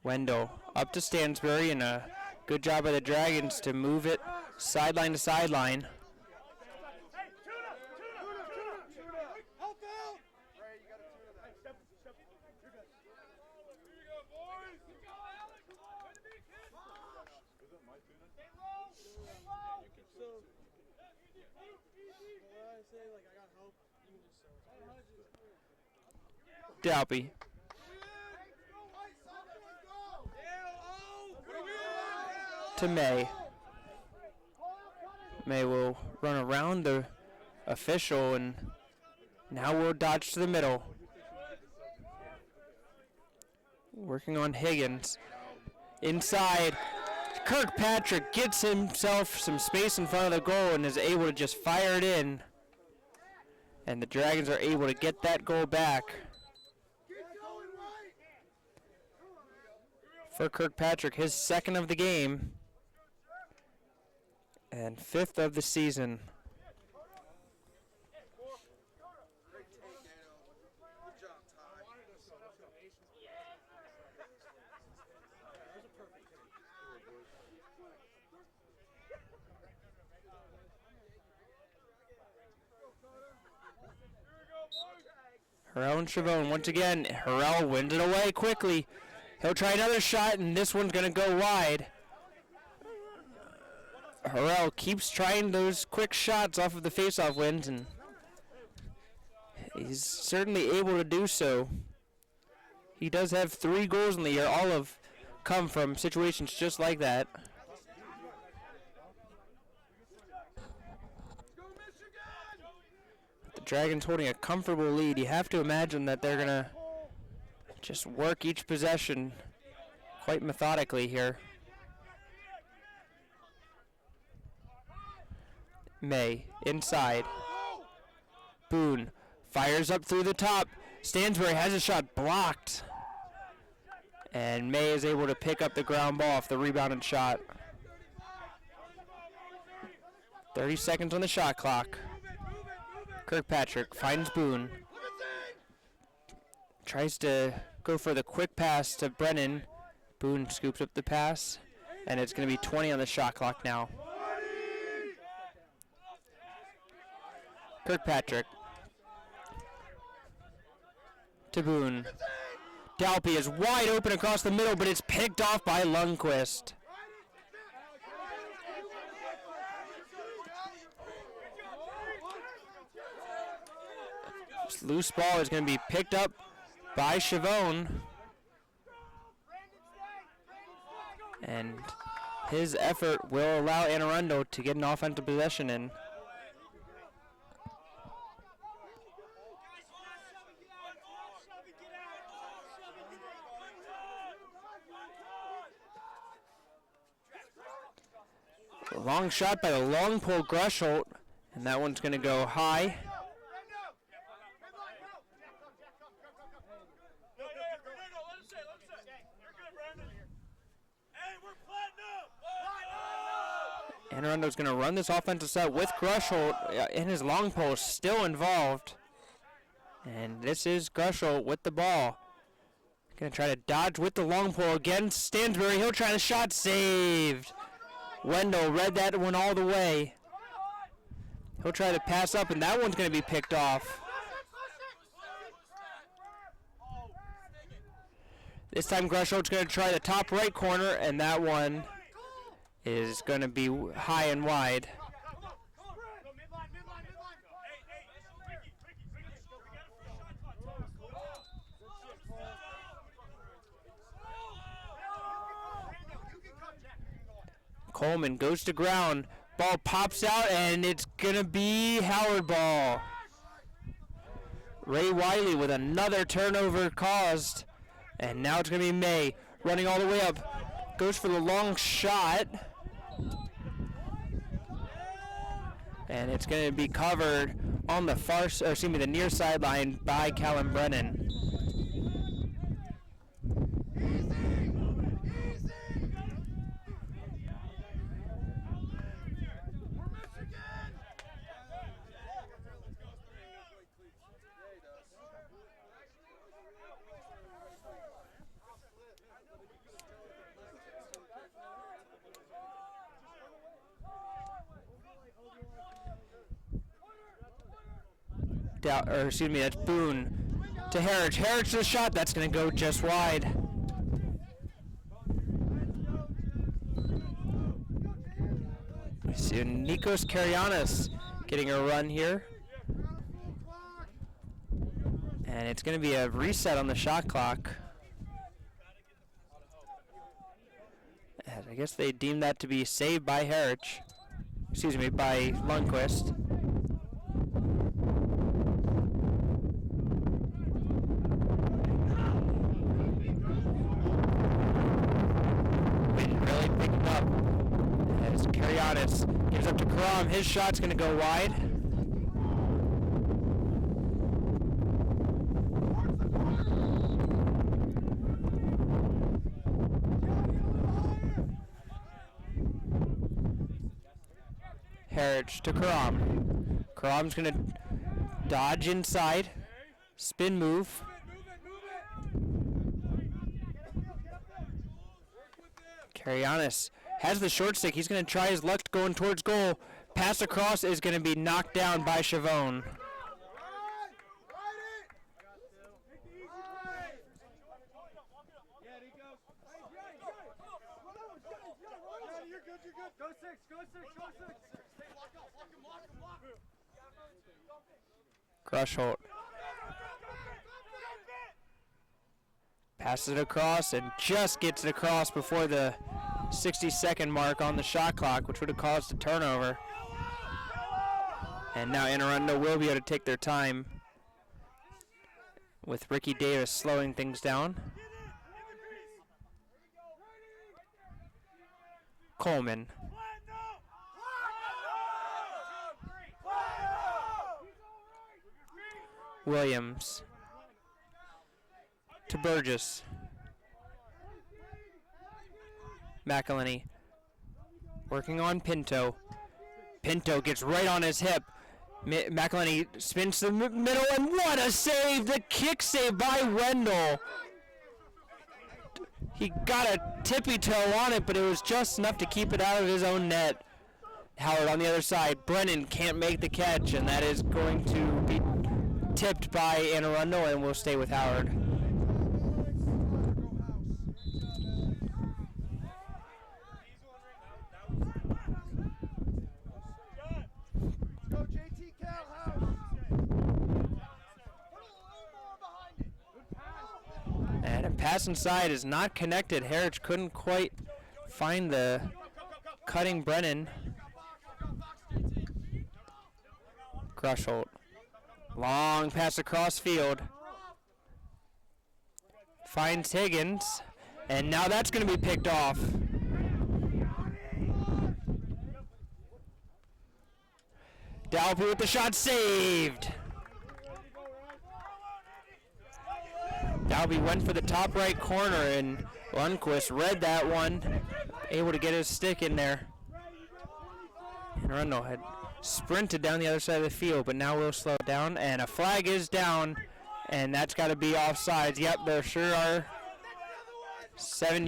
Wendell up to Stansbury, and a good job by the Dragons to move it sideline to sideline. Dalby. To May. May will run around the official and now will dodge to the middle. Working on Higgins. Inside. Kirkpatrick gets himself some space in front of the goal and is able to just fire it in. And the Dragons are able to get that goal back. For Kirkpatrick, his 2nd of the game and 5th of the season. Harrell and Chavone once again. Harrell wins it away quickly. He'll try another shot, and this one's going to go wide. Harrell keeps trying those quick shots off of the faceoff wins, and he's certainly able to do so. He does have 3 goals in the year. All have come from situations just like that. The Dragons holding a comfortable lead. You have to imagine that they're going to just work each possession quite methodically here. May inside. Boone fires up through the top. Stansbury has a shot blocked. And May is able to pick up the ground ball off the rebounded shot. 30 seconds on the shot clock. Kirkpatrick finds Boone. Tries to go for the quick pass to Brennan. Boone scoops up the pass. And it's going to be 20 on the shot clock now. Kirkpatrick. To Boone. Dalpy is wide open across the middle, but it's picked off by Lundquist. This loose ball is going to be picked up by Chavone. And his effort will allow Anne Arundel to get an offensive possession in. Long shot by the long pole Grusholt, and that one's going to go high. Anne Arundel's going to run this offensive set with Grusholt, and his long pole is still involved. And this is Grusholt with the ball. Going to try to dodge with the long pole against Stansbury. He'll try the shot, saved. Wendell read that one all the way. He'll try to pass up, and that one's going to be picked off. This time Grusholt's going to try the top right corner, and that one is going to be high and wide. Coleman goes to ground. Ball pops out, and it's going to be Howard ball. Ray Wiley with another turnover caused. And now it's going to be May running all the way up. Goes for the long shot. And it's going to be covered on the the near sideline by Callum Brennan. That's Boone to Herridge. Herridge to the shot. That's going to go just wide. We see Nikos Karianis getting a run here. And it's going to be a reset on the shot clock. And I guess they deemed that to be saved by Herridge. By Lundquist. Gives up to Karam. His shot's going to go wide. Herridge to Karam. Karam's going to dodge inside. Spin move. Karianis has the short stick. He's going to try his luck going towards goal. Pass across is going to be knocked down by Chavone. Grusholt passes it across and just gets it across before the 60-second mark on the shot clock, which would have caused a turnover. And now Anne Arundel will be able to take their time with Ricky Davis slowing things down. Coleman. Williams. To Burgess. McElhenney. Working on Pinto. Pinto gets right on his hip. McElhenney spins to the middle, and what a save! The kick save by Wendell. He got a tippy toe on it, but it was just enough to keep it out of his own net. Howard on the other side. Brennan can't make the catch, and that is going to be tipped by Arundel, and will stay with Howard. And a pass inside is not connected. Harridge couldn't quite find the cutting Brennan. Grusholt. Long pass across field. Finds Higgins. And now that's going to be picked off. Dalby with the shot, saved. Dalby went for the top right corner, and Lundquist read that one, able to get his stick in there. And Arundel had sprinted down the other side of the field, but now we'll slow it down, and a flag is down, and that's got to be offsides. Yep, there sure are 7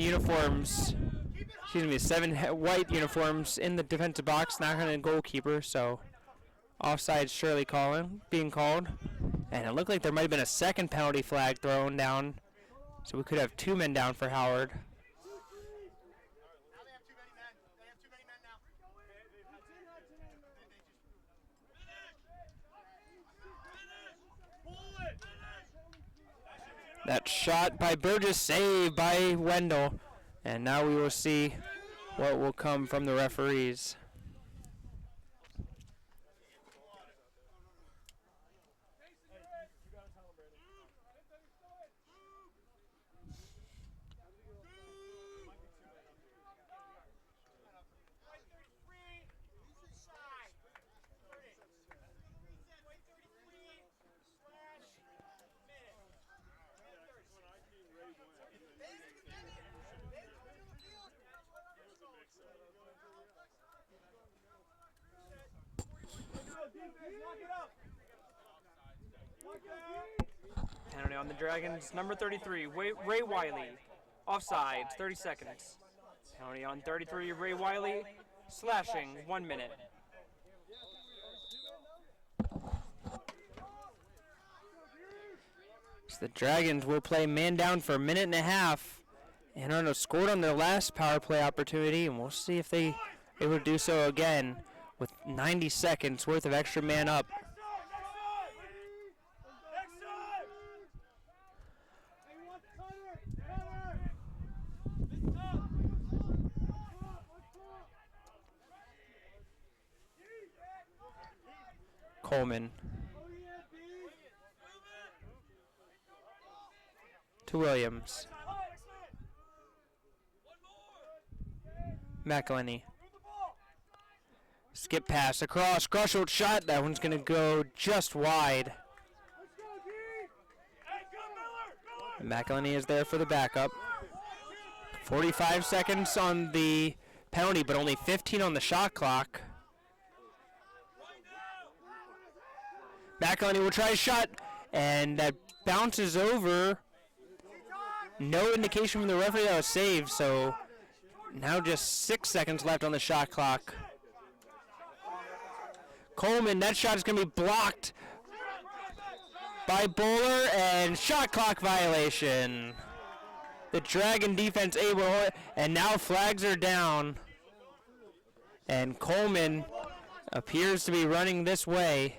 white uniforms in the defensive box, not on the goalkeeper, so offsides surely being called. And it looked like there might have been a second penalty flag thrown down, so we could have 2 men down for Howard. That shot by Burgess, saved by Wendell. And now we will see what will come from the referees. Penalty on the Dragons, number 33, Ray Wiley. Offsides, 30 seconds. Penalty on 33, Ray Wiley. Slashing, 1 minute. So the Dragons will play man down for a minute and a half. And Arundel scored on their last power play opportunity, and we'll see if they are able to do so again with 90 seconds worth of extra man up. Coleman to Williams. McElhenney. Skip pass across. Grusholt shot. That one's going to go just wide. McElhenney is there for the backup. 45 seconds on the penalty, but only 15 on the shot clock. McElhenney will try a shot, and that bounces over. No indication from the referee that was saved, so now just 6 seconds left on the shot clock. Coleman, that shot is going to be blocked by Bowler, and shot clock violation. The Dragon defense able to hold it, and now flags are down. And Coleman appears to be running this way.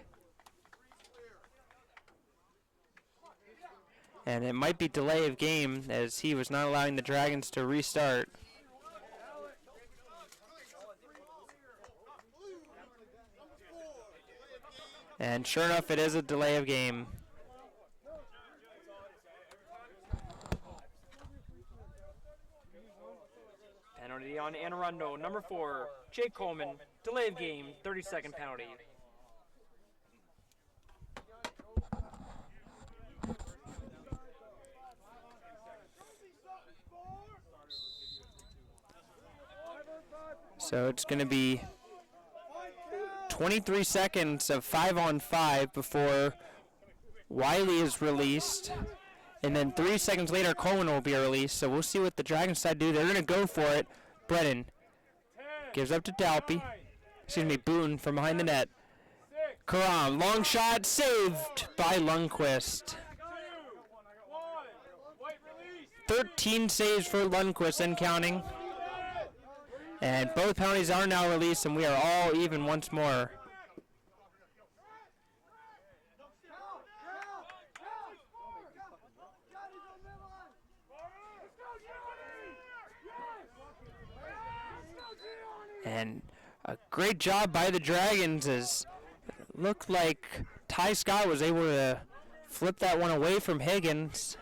And it might be delay of game, as he was not allowing the Dragons to restart. And sure enough, it is a delay of game. Penalty on Arundel, number 4, Jake Coleman. Delay of game, 30-second penalty. So it's going to be 23 seconds of 5-on-5 before Wiley is released. And then 3 seconds later, Coleman will be released. So we'll see what the Dragons side do. They're going to go for it. Brennan gives up to Dalpy. Boone from behind the net. Karam, long shot, saved by Lundqvist. 13 saves for Lundqvist and counting. And both penalties are now released, and we are all even once more. And a great job by the Dragons, as it looked like Ty Scott was able to flip that one away from Higgins.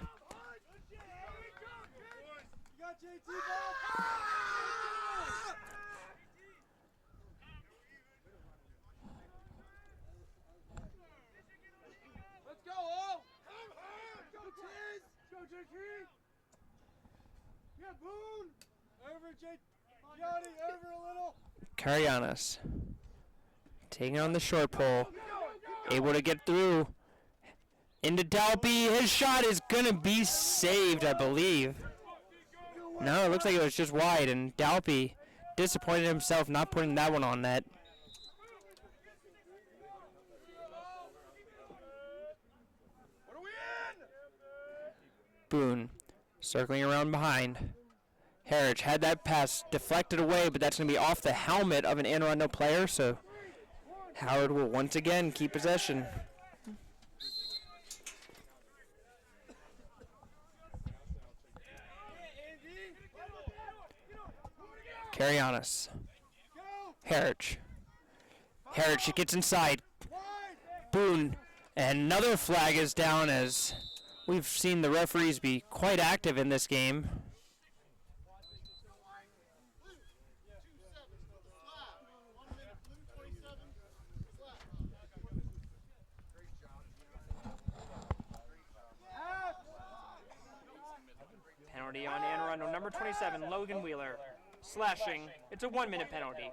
Karianis taking on the short pole, able to get through into Dalpy. His shot is going to be saved, I believe. No, it looks like it was just wide, and Dalpy disappointed himself not putting that one on net. Boone circling around behind. Harridge had that pass deflected away, but that's going to be off the helmet of an Anne Arundel player, so Howard will once again keep possession. Karianis. Harridge. Harridge gets inside. Boone. And another flag is down, as we've seen the referees be quite active in this game. Penalty on Anne Arundel, number 27, Logan Wheeler. Slashing. It's a 1-minute penalty.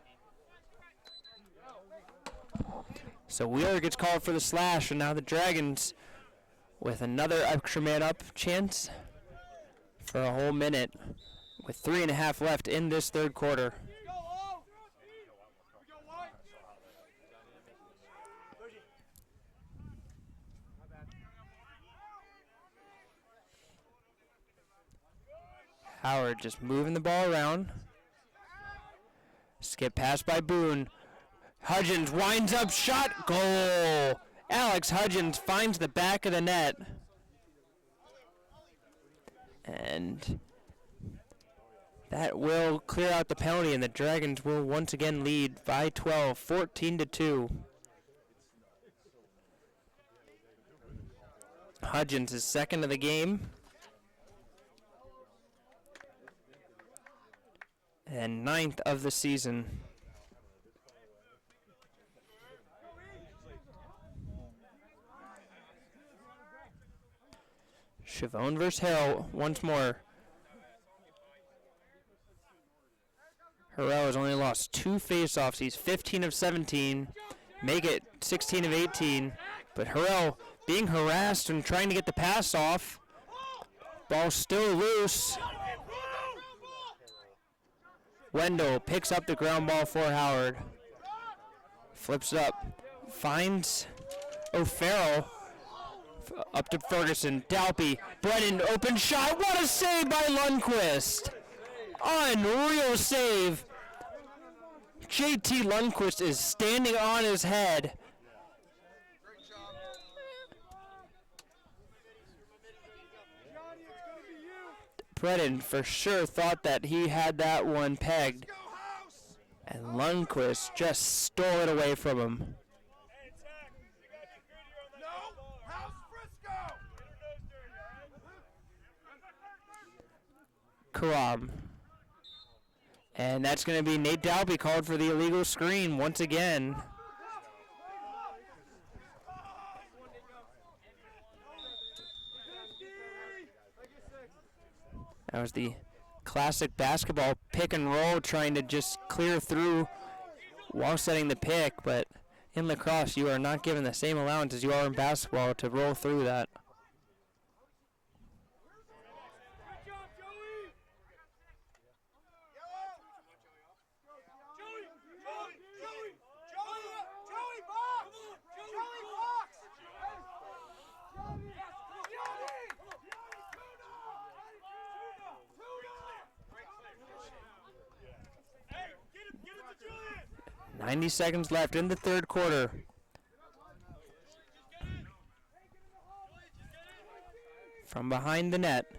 So Wheeler gets called for the slash, and now the Dragons with another extra man up chance for a whole minute with 3.5 left in this third quarter. Howard just moving the ball around. Skip pass by Boone. Hudgens winds up, shot, goal! Alex Hudgens finds the back of the net. And that will clear out the penalty, and the Dragons will once again lead by 12, 14-2. Hudgens is second of the game. And 9th of the season. Chavone versus Hill once more. Harrell has only lost 2 faceoffs. He's 15 of 17. Make it 16 of 18. But Harrell being harassed and trying to get the pass off. Ball still loose. Wendell picks up the ground ball for Howard. Flips up. Finds O'Farrell. Up to Ferguson. Dalpy. Brennan. Open shot. What a save by Lundqvist. Unreal save. JT Lundqvist is standing on his head. Brennan for sure thought that he had that one pegged. And Lundqvist just stole it away from him. Karam. And that's going to be Nate Dalby called for the illegal screen once again. That was the classic basketball pick and roll, trying to just clear through while setting the pick, but in lacrosse you are not given the same allowance as you are in basketball to roll through that. Get it to Julian! 90 seconds left in the third quarter. From behind the net,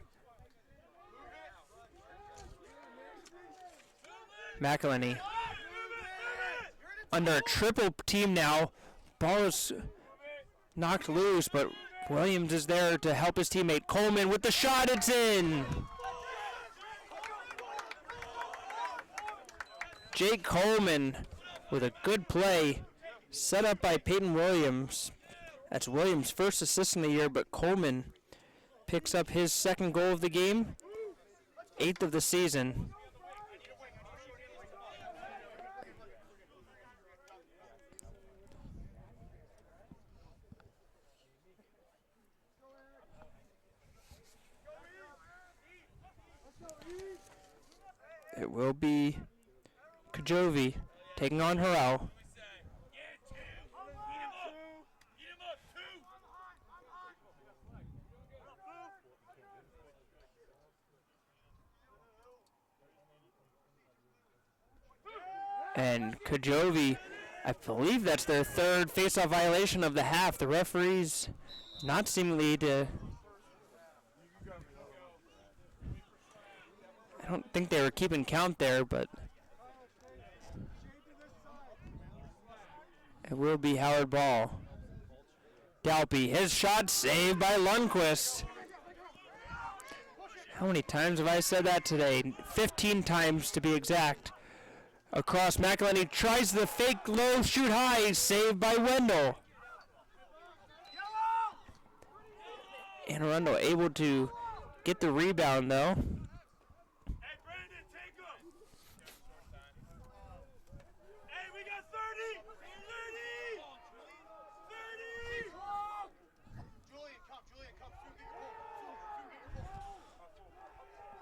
McElhenney under a triple team now. Ball is knocked loose, but Williams is there to help his teammate. Coleman with the shot, it's in! Jake Coleman with a good play, set up by Peyton Williams. That's Williams' first assist in the year, but Coleman picks up his second goal of the game, 8th of the season. It will be Kajovi taking on Harrell. And Kajovi, I believe that's their third face-off violation of the half. The referees not seemingly to... I don't think they were keeping count there, but it will be Howard ball. Dalpy, his shot saved by Lundquist. How many times have I said that today? 15 times to be exact. Across, McElhenney tries the fake low shoot high, saved by Wendell. And Arundel able to get the rebound though.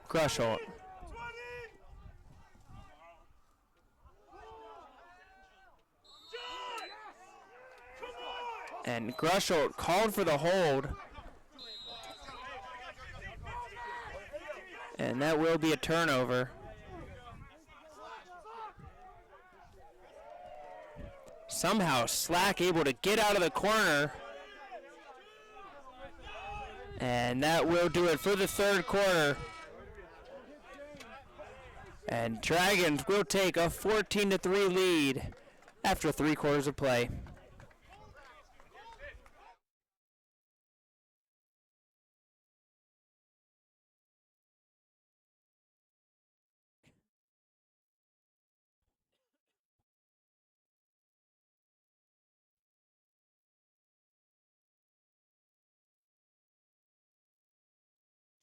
Grusholt. And Grusholt called for the hold. And that will be a turnover. Somehow Slack able to get out of the corner. And that will do it for the third quarter. And Dragons will take a 14-3 lead after 3 quarters of play.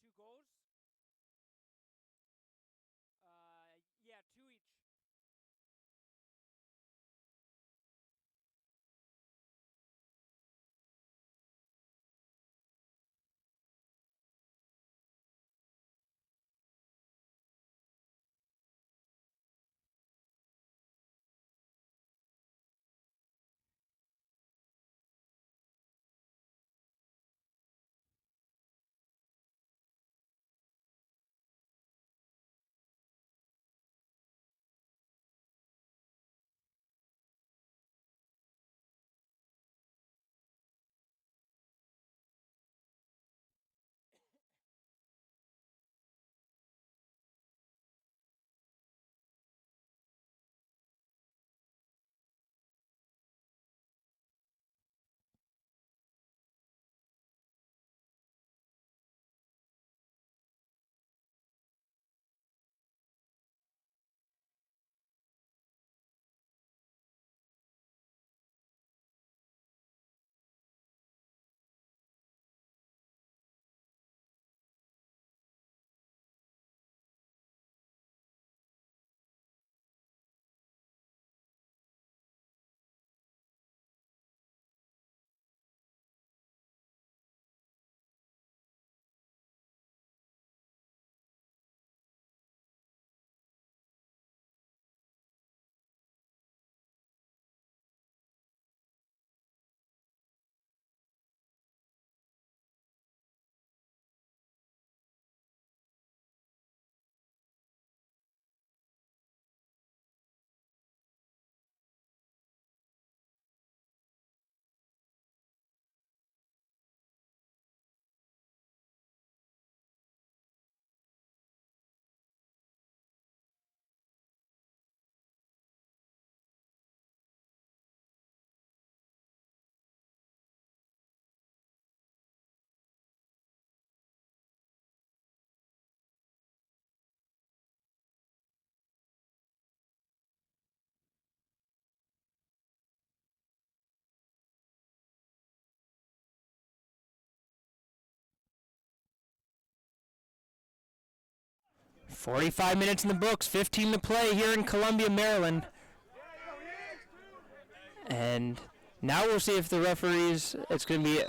Two goals? Yeah, 2 each. 45 minutes in the books, 15 to play here in Columbia, Maryland. And now we'll see if the referees, it's going to be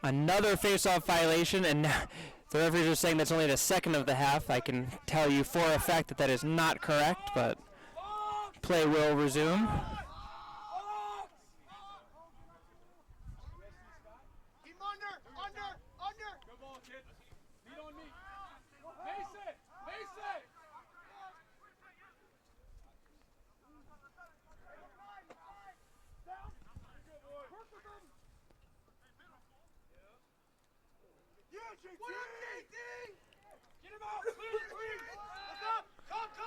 another face-off violation, and now the referees are saying that's only the second of the half. I can tell you for a fact that that is not correct, but play will resume. Keep under. Good ball, kid. Lead on me. Mace it.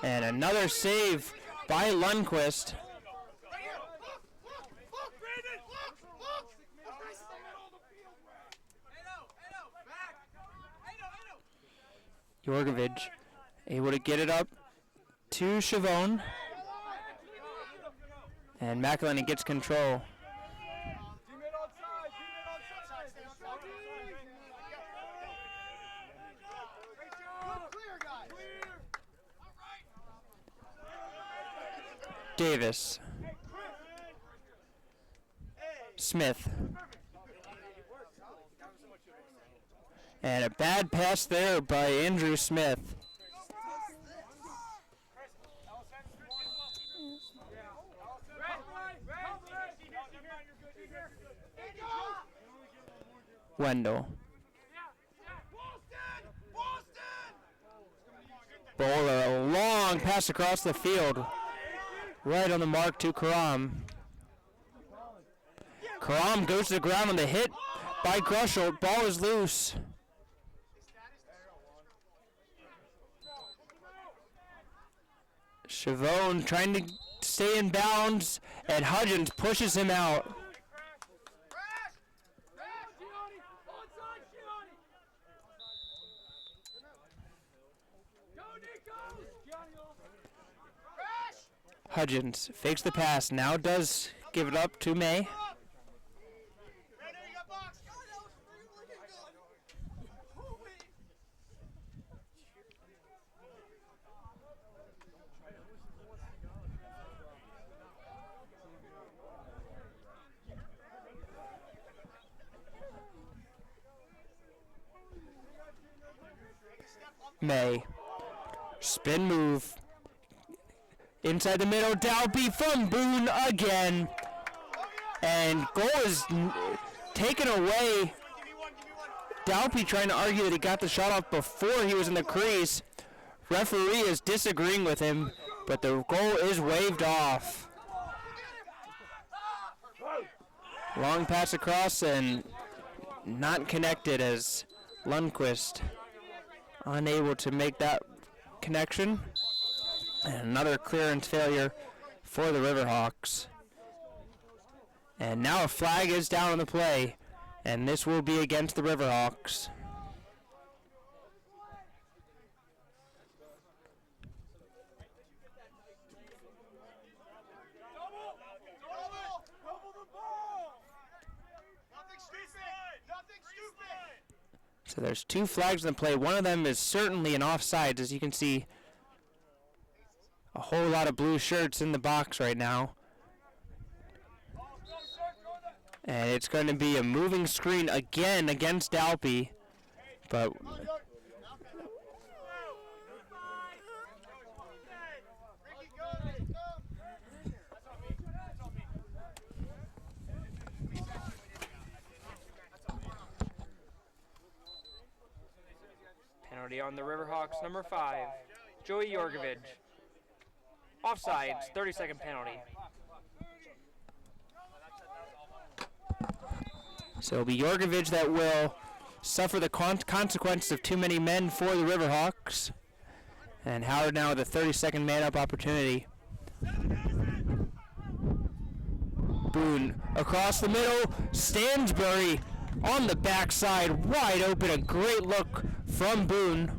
And another save by Lundquist. Jorgovich able to get it up to Chavone. And McElhenney gets control. Davis. Smith. And a bad pass there by Andrew Smith. Wendell. Bowler, a long pass across the field. Right on the mark to Karam. Karam goes to the ground on the hit by Grushel. Ball is loose. Chavone trying to stay in bounds, and Hudgens pushes him out. Hudgens fakes the pass, now does give it up to May. May. Spin move. Inside the middle, Dalby from Boone again. And goal is taken away. Dalby trying to argue that he got the shot off before he was in the crease. Referee is disagreeing with him, but the goal is waved off. Long pass across and not connected as Lundquist unable to make that connection. And another clearance failure for the Riverhawks. And now a flag is down on the play, and this will be against the Riverhawks. So there's two flags in play. One of them is certainly an offside, as you can see. A whole lot of blue shirts in the box right now. And it's going to be a moving screen again against Dalby. But penalty on the Riverhawks, number 5, Joey Jorgovich. Offsides, 30-second penalty. so it'll be Jorgovich that will suffer the consequence of too many men for the Riverhawks. And Howard now with a 30-second man-up opportunity. Boone across the middle. Stansbury on the backside, wide open. A great look from Boone.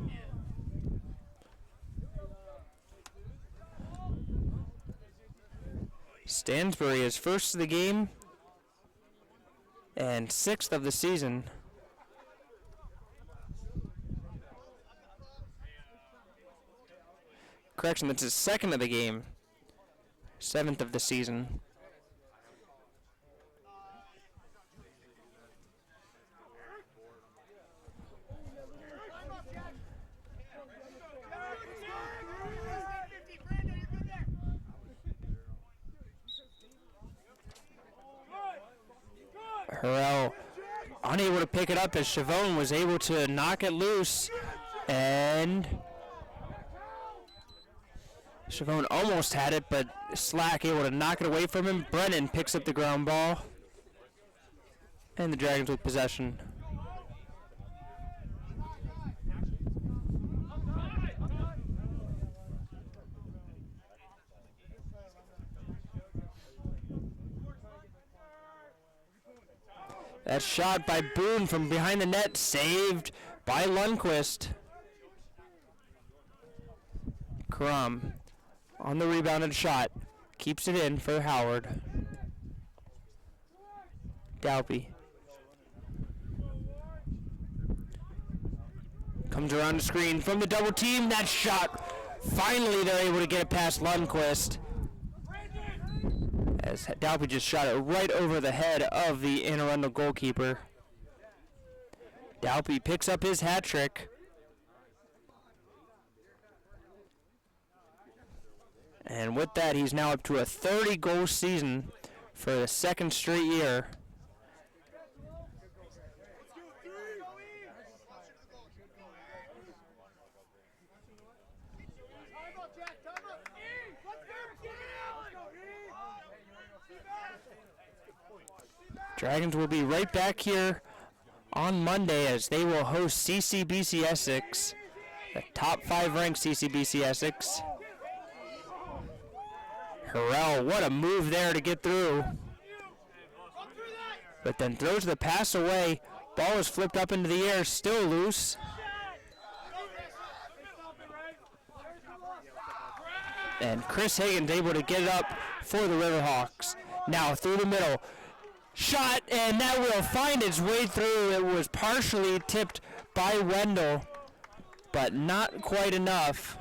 Stansbury is first of the game and 6th of the season. correction, that's his second of the game. 7th of the season. Harrell unable to pick it up as Chavone was able to knock it loose, and Chavone almost had it, but Slack able to knock it away from him. Brennan picks up the ground ball, and the Dragons with possession. That shot by Boone from behind the net, saved by Lundqvist. Crum on the rebounded shot, keeps it in for Howard. Dalpy comes around the screen from the double team. That shot, finally they're able to get it past Lundqvist, as Dalpy just shot it right over the head of the Arundel goalkeeper. Dalpy picks up his hat trick. And with that, he's now up to a 30-goal season for the second straight year. Dragons will be right back here on Monday as they will host CCBC Essex, the top 5 ranked CCBC Essex. Harrell, what a move there to get through. But then throws the pass away. Ball is flipped up into the air, still loose. And Chris Higgins able to get it up for the Riverhawks. Now through the middle. Shot, and that will find its way through. It was partially tipped by Wendell, but not quite enough.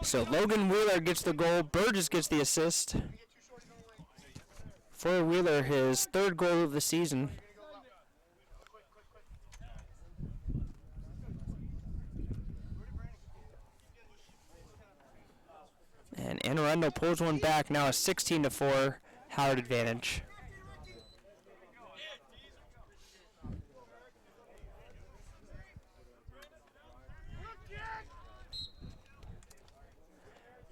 So Logan Wheeler gets the goal. Burgess gets the assist. For Wheeler, his 3rd goal of the season. And Anne Arundel pulls one back, now a 16-4 Howard advantage.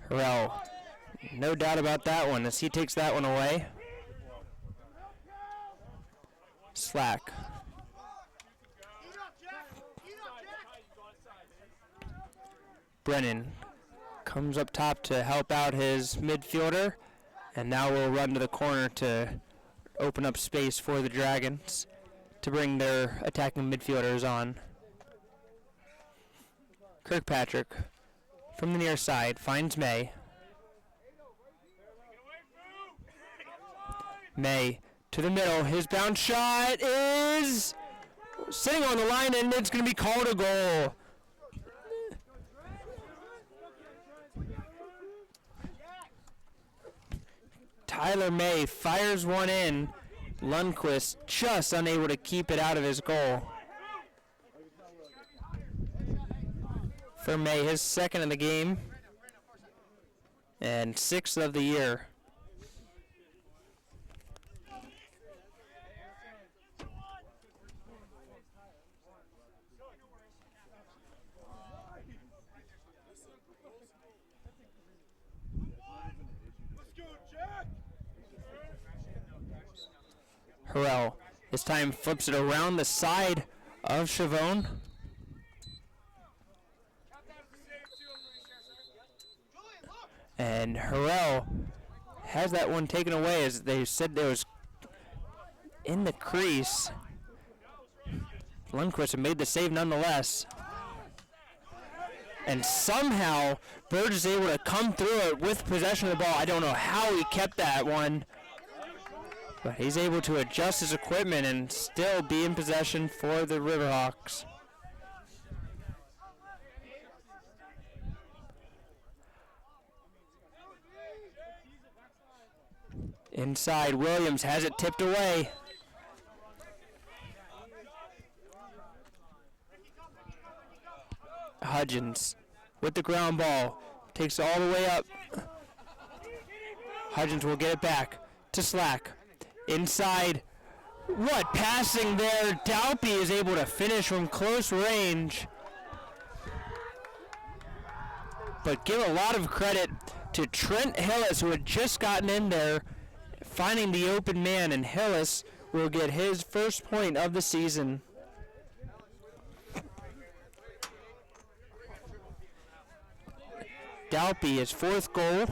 Harrell, no doubt about that one as he takes that one away. Slack. Brennan comes up top to help out his midfielder, and now we'll run to the corner to open up space for the Dragons to bring their attacking midfielders on. Kirkpatrick from the near side finds May. May to the middle. His bounce shot is sitting on the line, and it's going to be called a goal. Tyler May fires one in. Lundqvist just unable to keep it out of his goal. For May, his 2nd of the game and 6th of the year. Harrell this time flips it around the side of Chavone. And Harrell has that one taken away, as they said there was in the crease. Lundqvist made the save nonetheless. And somehow Bird is able to come through it with possession of the ball. I don't know how he kept that one, but he's able to adjust his equipment and still be in possession for the Riverhawks. Inside, Williams has it tipped away. Hudgens with the ground ball. Takes it all the way up. Hudgens will get it back to Slack. Inside. What passing there? Dalpy is able to finish from close range. But give a lot of credit to Trent Hillis, who had just gotten in there, finding the open man, and Hillis will get his first point of the season. Dalpy, his fourth goal.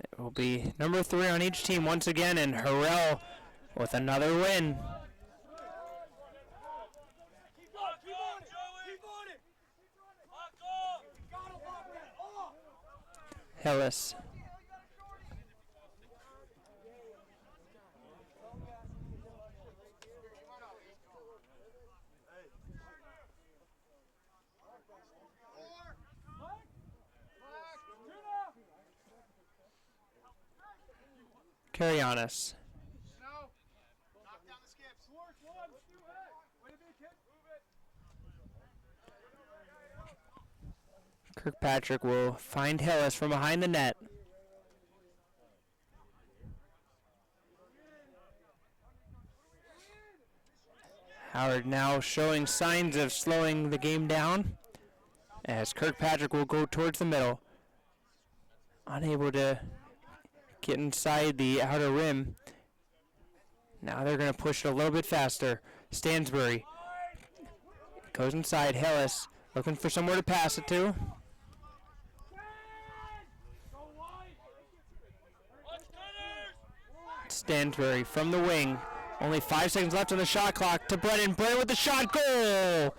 It will be number 3 on each team once again, and Harrell with another win. Hillis. Carry on us. Kirkpatrick will find Hillis from behind the net. Howard now showing signs of slowing the game down as Kirkpatrick will go towards the middle. Unable to get inside the outer rim. Now they're going to push it a little bit faster. Stansbury goes inside. Hillis looking for somewhere to pass it to. Stansbury from the wing. Only 5 seconds left on the shot clock to Brennan. Brennan with the shot. Goal!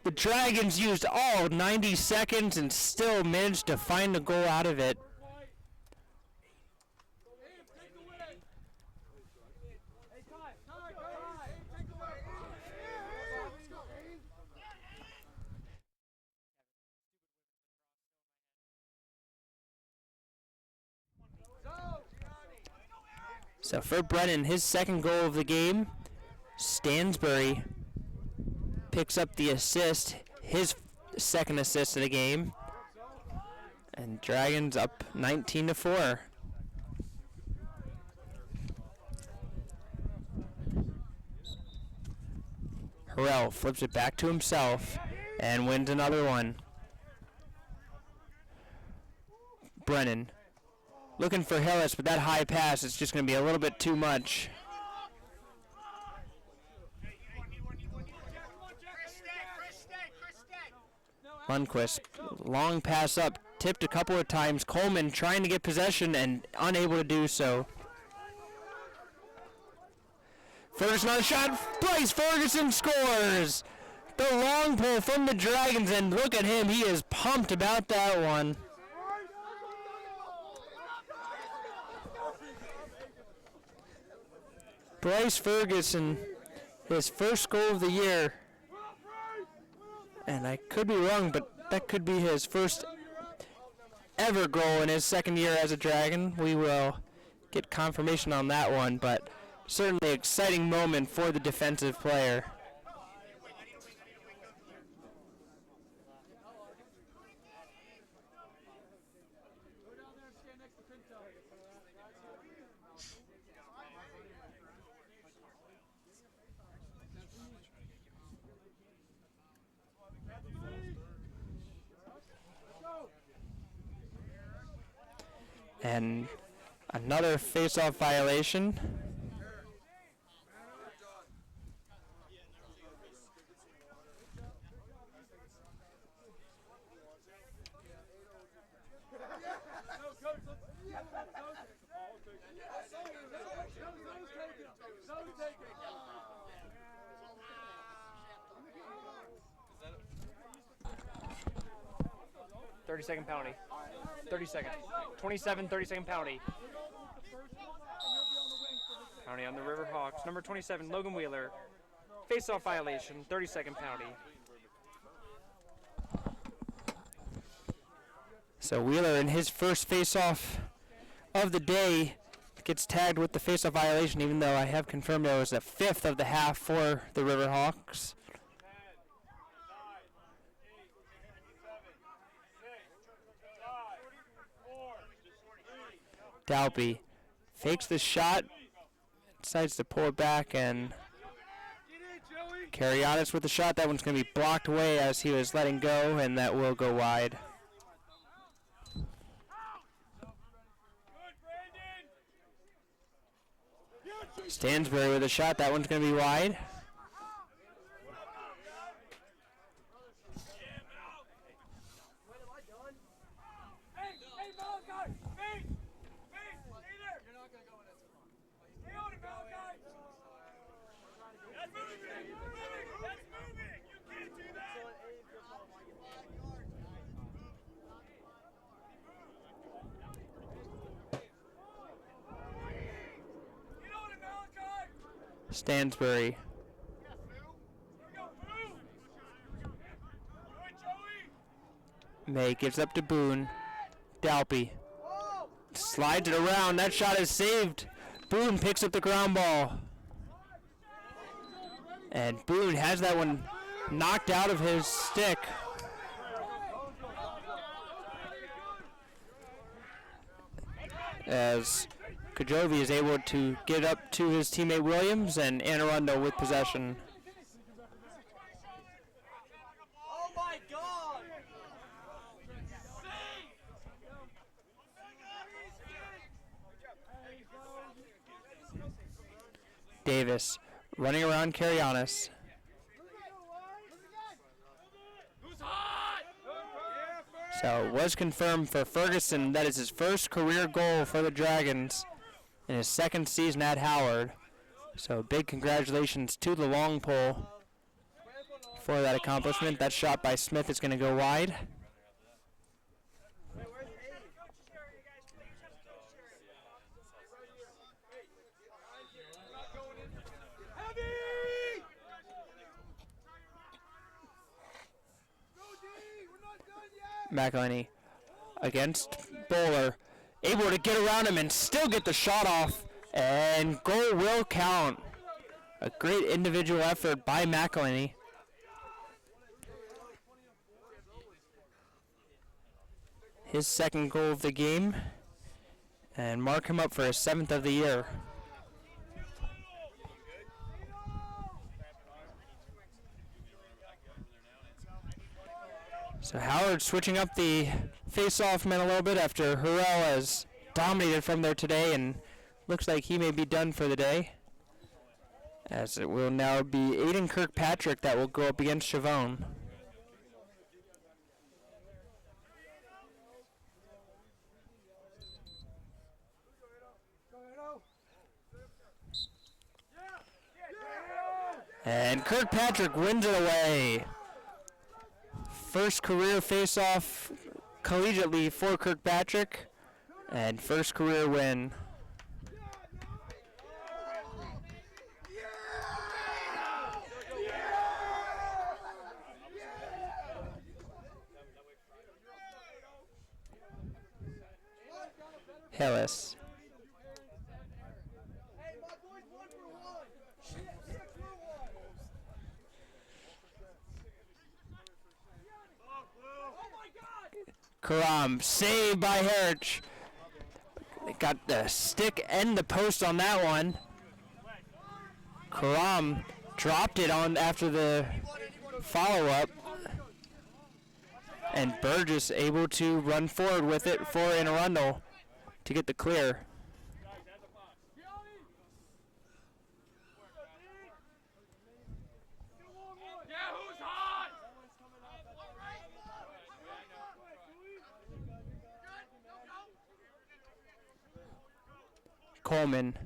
The Dragons used all 90 seconds and still managed to find a goal out of it. So for Brennan, his second goal of the game. Stansbury picks up the assist, his second assist of the game. And Dragons up 19-4. Harrell flips it back to himself and wins another one. Brennan looking for Hillis, but that high pass is just going to be a little bit too much. Lundquist, long pass up, tipped a couple of times. Coleman trying to get possession and unable to do so. Ferguson on a shot. Bryce Ferguson scores! The long pull from the Dragons, and look at him. He is pumped about that one. Bryce Ferguson, his first goal of the year. And I could be wrong, but that could be his first ever goal in his second year as a Dragon. We will get confirmation on that one, but certainly an exciting moment for the defensive player. And another face-off violation. 30-second penalty. 30 seconds. 27, 30-second penalty. Penalty on the Riverhawks. Number 27, Logan Wheeler. Face-off violation, 30-second penalty. So Wheeler in his first face-off of the day gets tagged with the face-off violation, even though I have confirmed it was the 5th of the half for the Riverhawks. Dalby fakes the shot, decides to pull it back, and Karyanis with the shot. That one's going to be blocked away as he was letting go, and that will go wide. Stansbury with a shot. That one's going to be wide. Stansbury. May gives up to Boone. Dalpy slides it around. That shot is saved. Boone picks up the ground ball. And Boone has that one knocked out of his stick. As Kajovi is able to get up to his teammate Williams, and Arundel with possession. Oh my God! Davis running around Karyanis. So it was confirmed for Ferguson that is his first career goal for the Dragons in his second season at Howard. So big congratulations to the long pole for that accomplishment. That shot by Smith is going to go wide. McElhenney against Bowler, able to get around him and still get the shot off, and goal will count. A great individual effort by McElhenney. His second goal of the game, and mark him up for his 7th of the year. So Howard switching up the face-off men a little bit after Hurrell has dominated from there today, and looks like he may be done for the day. As it will now be Aiden Kirkpatrick that will go up against Chavone. And Kirkpatrick wins it away. First career face-off collegiately for Kirkpatrick, and first career win. Hillis. Karam, saved by Herich. They got the stick and the post on that one. Karam dropped it on after the follow-up. And Burgess able to run forward with it for Arundel to get the clear. Coleman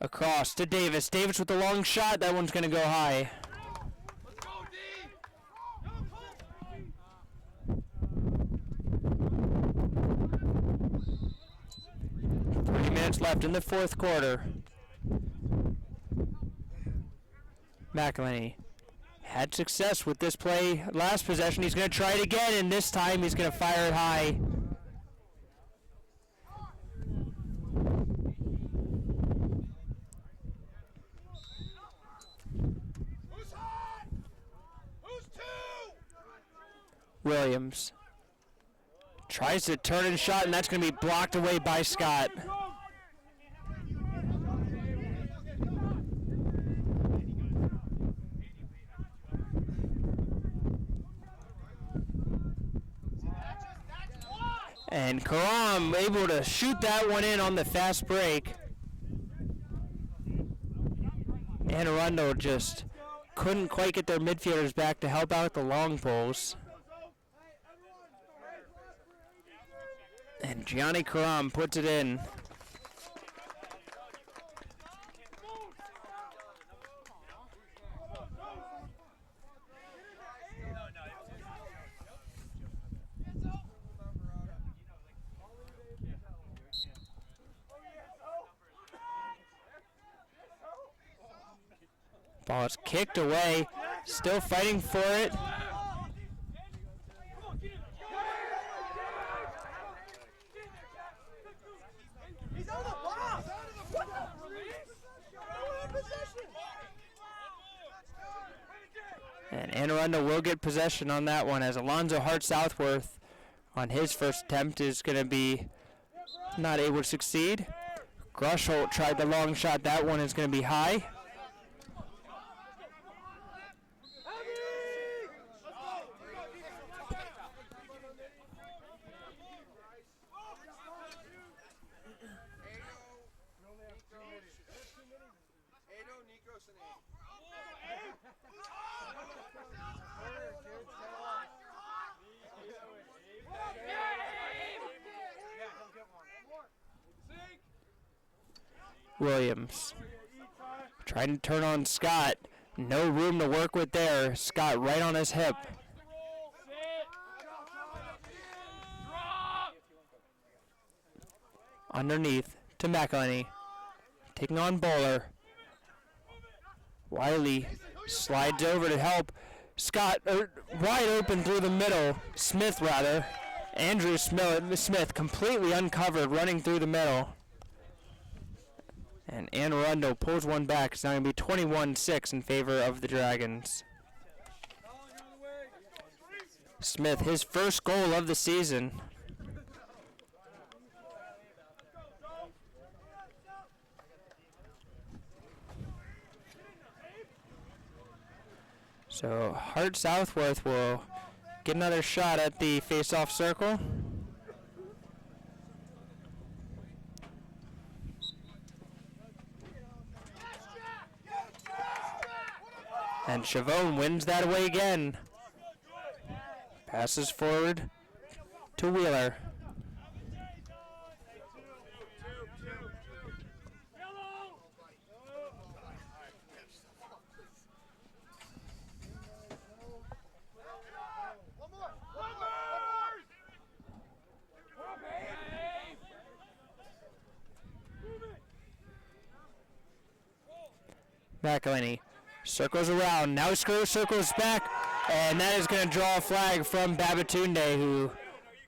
across to Davis. Davis with the long shot. That one's going to go high. minutes left in the fourth quarter. McElhinney had success with this play last possession. He's going to try it again, and this time he's going to fire it high. Who's hot? Who's two? Williams tries to turn and shot, and that's going to be blocked away by Scott. And Karam able to shoot that one in on the fast break. And Arundel just couldn't quite get their midfielders back to help out the long poles. And Gianni Karam puts it in. Ball is kicked away, still fighting for it. He's on the box. And Anne Arundel will get possession on that one, as Alonzo Hart Southworth on his first attempt is going to be not able to succeed. Grushholt tried the long shot. That one is going to be high. Williams trying to turn on Scott. No room to work with there. Scott right on his hip. Underneath to McElhinney. Taking on Bowler. Wiley slides over to help. Scott wide open through the middle. Smith rather. Andrew Smith completely uncovered running through the middle. And Anne Arundel pulls one back. It's now going to be 21-6 in favor of the Dragons. Smith, his first goal of the season. So Hart Southworth will get another shot at the face-off circle. And Chavone wins that away again. Passes forward to Wheeler. McElhinney circles around, now circles back, and that is going to draw a flag from Babatunde, who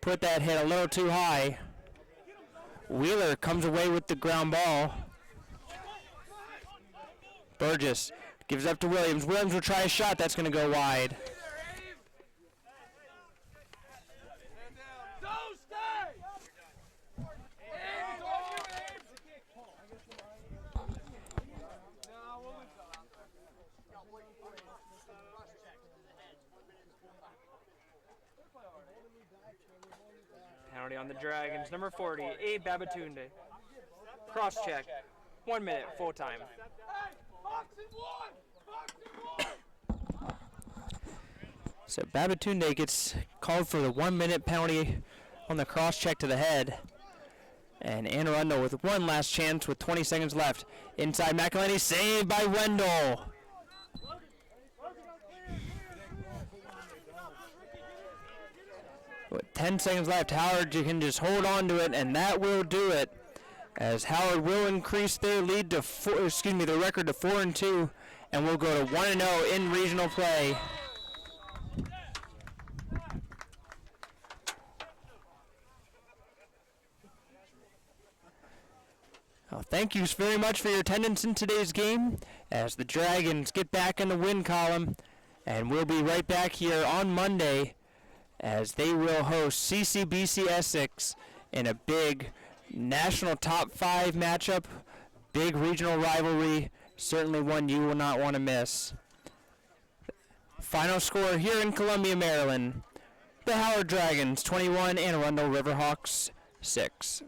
put that hit a little too high. Wheeler comes away with the ground ball. Burgess gives up to Williams. Williams will try a shot, that's going to go wide. Penalty on the Dragons. Number 40, Abe Babatunde. Cross check. 1 minute, full time. So Babatunde gets called for the 1 minute penalty on the cross check to the head. And Anne Arundel with one last chance with 20 seconds left. Inside McElhinney, saved by Wendell. With 10 seconds left, Howard, you can just hold on to it, and that will do it. as Howard will increase their lead to the record to 4-2, and will go to 1-0 in regional play. Well, thank you very much for your attendance in today's game as the Dragons get back in the win column, and we'll be right back here on Monday as they will host CCBC Essex in a big national top 5 matchup, big regional rivalry, certainly one you will not want to miss. Final score here in Columbia, Maryland, the Howard Dragons 21 and Arundel Riverhawks 6.